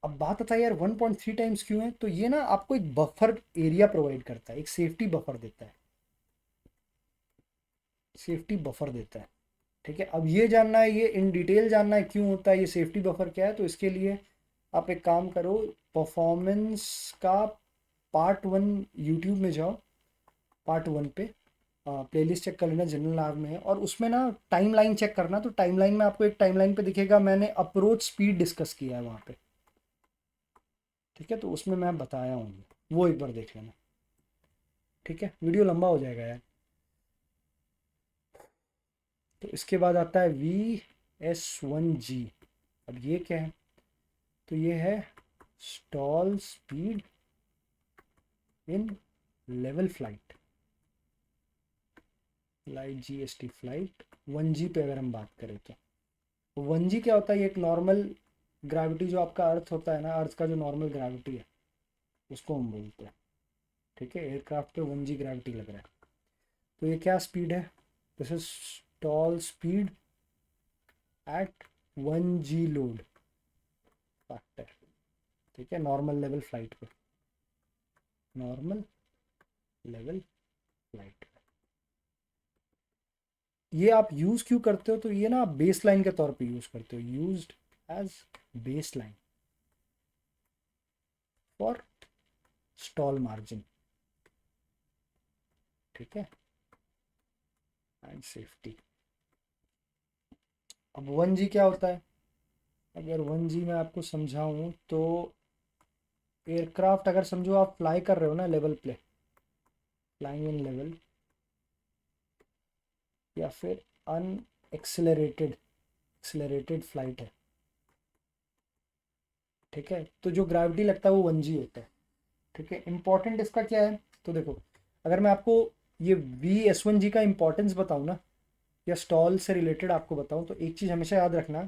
अब बात आता है यार 1.3 टाइम्स क्यों है, तो ये ना आपको एक बफर एरिया प्रोवाइड करता है, एक सेफ्टी बफर देता है, सेफ्टी बफर देता है। ठीक है, अब ये जानना है, ये इन डिटेल जानना है क्यों होता है, ये सेफ्टी बफर क्या है, तो इसके लिए आप एक काम करो, परफॉर्मेंस का पार्ट 1 यूट्यूब में जाओ, पार्ट 1 पे प्लेलिस्ट चेक कर लेना, जनरल लाभ में है, और उसमें ना टाइमलाइन चेक करना। तो टाइमलाइन में आपको एक टाइमलाइन पे दिखेगा, मैंने अप्रोच स्पीड डिस्कस किया है वहाँ पे। ठीक है, तो उसमें मैं बताया हूँ, वो एक बार देख लेना। ठीक है, वीडियो लंबा हो जाएगा यार। तो इसके बाद आता है VS1G। अब ये क्या है? तो ये है stall speed in level flight. Flight, GST flight 1G पे अगर हम बात करें तो 1G क्या होता है, ये एक नॉर्मल ग्रेविटी जो आपका अर्थ होता है ना, अर्थ का जो नॉर्मल ग्रेविटी है उसको हम बोलते हैं। ठीक है, एयरक्राफ्ट पे 1G ग्रेविटी लग रहा है, तो ये क्या स्पीड है, this is stall speed at 1G load factor. ठीक है, नॉर्मल लेवल फ्लाइट पे, नॉर्मल लेवल फ्लाइट। ये आप यूज़ क्यों करते हो, तो ये ना आप बेस लाइन के तौर पे यूज़ करते हो, used as baseline for stall margin. ठीक है, एंड सेफ्टी। अब 1G क्या होता है, अगर 1G में आपको समझाऊं तो एयरक्राफ्ट अगर समझो आप फ्लाई कर रहे हो ना लेवल पे, फ्लाइंग इन लेवल, या फिर अनएक्सेलरेटेड एक्सेलरेटेड फ्लाइट है। ठीक है, तो जो ग्रेविटी लगता है वो 1G होता है। ठीक है, इंपॉर्टेंट इसका क्या है, तो देखो अगर मैं आपको ये VS1G का इंपॉर्टेंस बताऊँ ना, या स्टॉल से रिलेटेड आपको बताऊँ, तो एक चीज़ हमेशा याद रखना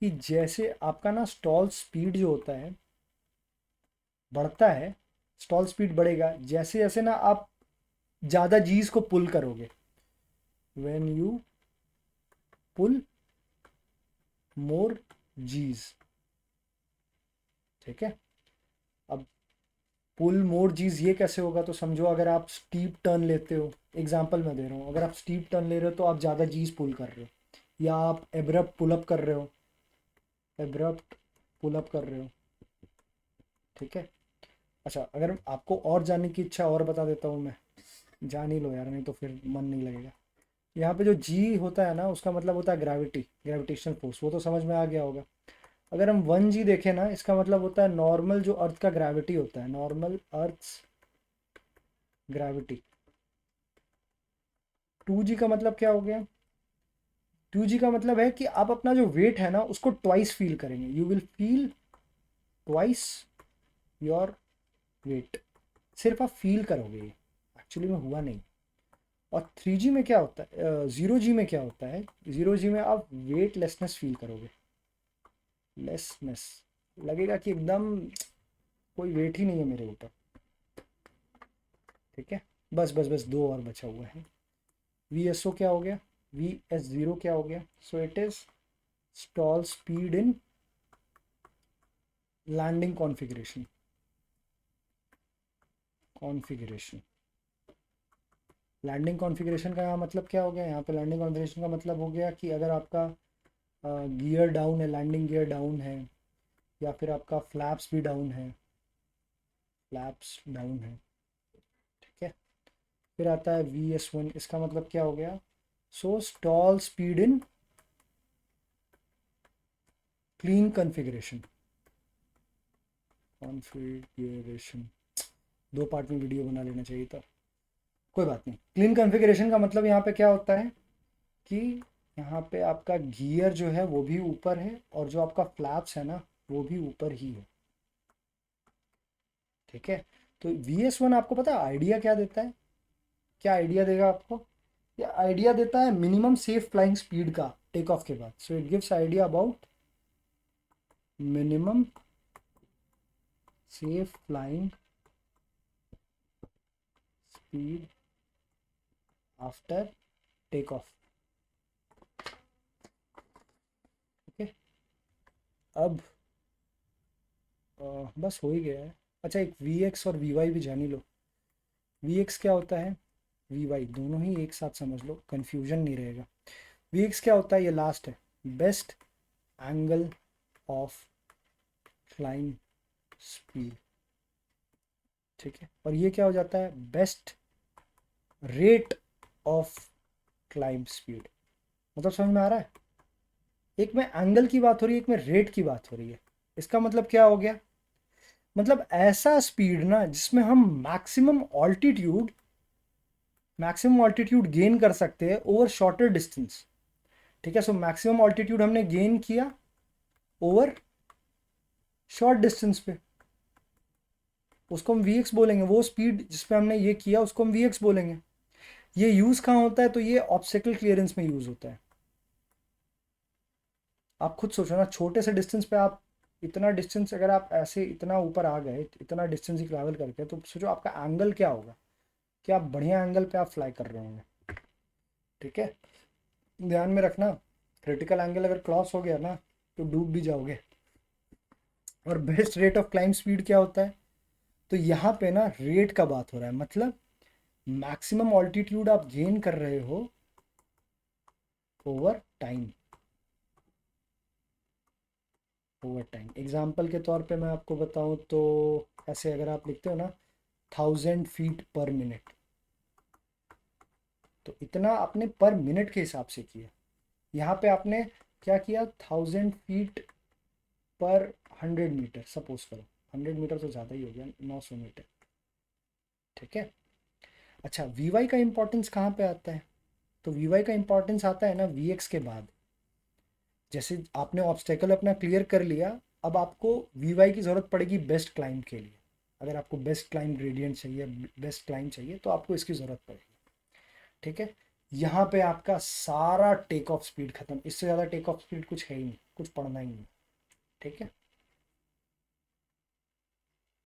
कि जैसे आपका ना स्टॉल स्पीड जो होता है बढ़ता है, स्टॉल स्पीड बढ़ेगा जैसे जैसे ना आप ज़्यादा जीज को पुल करोगे, व्हेन यू पुल मोर जीज। ठीक है, अब पुल मोर जीज ये कैसे होगा, तो समझो अगर आप स्टीप टर्न लेते हो, एग्जांपल मैं दे रहा हूँ, अगर आप स्टीप टर्न ले रहे हो तो आप ज़्यादा जीज पुल कर रहे हो, या आप एब्रप्ट पुल अप कर रहे हो, एब्रप्ट पुल अप कर रहे हो। ठीक है, अच्छा अगर आपको और जानने की इच्छा और बता देता हूँ मैं, जान ही लो यार, नहीं तो फिर मन नहीं लगेगा। यहाँ पे जो जी होता है ना उसका मतलब होता है ग्रेविटी, ग्रेविटेशनल फोर्स, वो तो समझ में आ गया होगा। अगर हम 1G देखें ना, इसका मतलब होता है नॉर्मल जो अर्थ का ग्रेविटी होता है, नॉर्मल अर्थ ग्रेविटी। 2G का मतलब क्या हो गया, 2G का मतलब है कि आप अपना जो वेट है ना उसको ट्वाइस फील करेंगे, you will feel twice your weight. सिर्फ आप फील करोगे, ये एक्चुअली में हुआ नहीं। और 3G में क्या होता है, 0G में क्या होता है, 0G में आप वेटलेसनेस फील करोगे, लेसनेस, लगेगा कि एकदम कोई वेट ही नहीं है मेरे ऊपर। ठीक है, बस बस बस दो और बचा हुआ है। VSO क्या हो गया, VS0 क्या हो गया, so it is stall speed in landing configuration, configuration. Landing configuration का यहाँ मतलब क्या हो गया, यहाँ पे लैंडिंग कॉन्फ़िगरेशन का मतलब हो गया कि अगर आपका गियर डाउन है, लैंडिंग गियर डाउन है, या फिर आपका फ्लैप्स भी डाउन है, फ्लैप्स डाउन है। ठीक है, फिर आता है VS1, इसका मतलब क्या हो गया, so stall speed in clean configuration, configuration, दो पार्ट में वीडियो बना लेना चाहिए था, कोई बात नहीं। क्लीन कॉन्फ़िगरेशन का मतलब यहाँ पे क्या होता है कि यहाँ पे आपका गियर जो है वो भी ऊपर है, और जो आपका फ्लैप्स है ना वो भी ऊपर ही है। ठीक है, तो VS1 आपको पता है आइडिया क्या देता है, क्या आइडिया देगा आपको, ये आइडिया देता है मिनिमम सेफ फ्लाइंग स्पीड का टेक ऑफ के बाद। So it gives idea about minimum safe flying speed after take off. Okay, अब बस हो ही गया है। अच्छा, एक VX और VY भी जान ही लो। VX क्या होता है, VY दोनों ही एक साथ समझ लो, कंफ्यूजन नहीं रहेगा। VX क्या होता है, ये लास्ट है, best angle of flying speed. ठीक है, और ये क्या हो जाता है, best rate of climb speed. मतलब समझ में आ रहा है, एक में एंगल की बात हो रही है, एक में रेट की बात हो रही है। इसका मतलब क्या हो गया, मतलब ऐसा स्पीड ना जिसमें हम मैक्सिमम ऑल्टीट्यूड गेन कर सकते हैं ओवर शॉर्टर डिस्टेंस। ठीक है, सो मैक्सिमम ऑल्टीट्यूड हमने गेन किया ओवर शॉर्ट डिस्टेंस पे, उसको हम VX बोलेंगे, वो स्पीड जिस पे हमने ये किया उसको हम VX बोलेंगे। ये यूज़ कहाँ होता है, तो ये ऑब्स्टेकल क्लियरेंस में यूज़ होता है। आप खुद सोचो ना, छोटे से डिस्टेंस पे आप इतना डिस्टेंस, अगर आप ऐसे इतना ऊपर आ गए, इतना डिस्टेंस ही ट्रैवल करके, तो सोचो आपका एंगल क्या होगा, कि आप बढ़िया एंगल पे आप फ्लाई कर रहे होंगे। ठीक है, ध्यान में रखना, क्रिटिकल एंगल अगर क्रॉस हो गया ना तो डूब भी जाओगे। और best rate of climb speed क्या होता है, तो यहाँ पे ना रेट का बात हो रहा है, मतलब मैक्सिमम ऑल्टीट्यूड आप गेन कर रहे हो over time. Over time example के तौर पे मैं आपको बताऊं तो, ऐसे अगर आप लिखते हो ना 1000 फीट पर मिनट, तो इतना आपने पर मिनट के हिसाब से किया। यहाँ पे आपने क्या किया, 1000 फीट पर 100 मीटर, सपोज करो 100 मीटर तो ज़्यादा ही हो गया, 900 मीटर। ठीक है। अच्छा, वी वाई का इंपॉर्टेंस कहाँ पे आता है, तो वी वाई का इंपॉर्टेंस आता है ना वी एक्स के बाद। जैसे आपने ऑब्स्टेकल अपना क्लियर कर लिया, अब आपको वी वाई की ज़रूरत पड़ेगी बेस्ट क्लाइंब के लिए। अगर आपको बेस्ट क्लाइंब ग्रेडियंट चाहिए, बेस्ट क्लाइंब चाहिए, तो आपको इसकी ज़रूरत पड़ेगी। ठीक है, यहाँ पे आपका सारा टेक ऑफ स्पीड खत्म, इससे ज़्यादा टेक ऑफ स्पीड कुछ है ही नहीं, कुछ पढ़ना ही नहीं। ठीक है।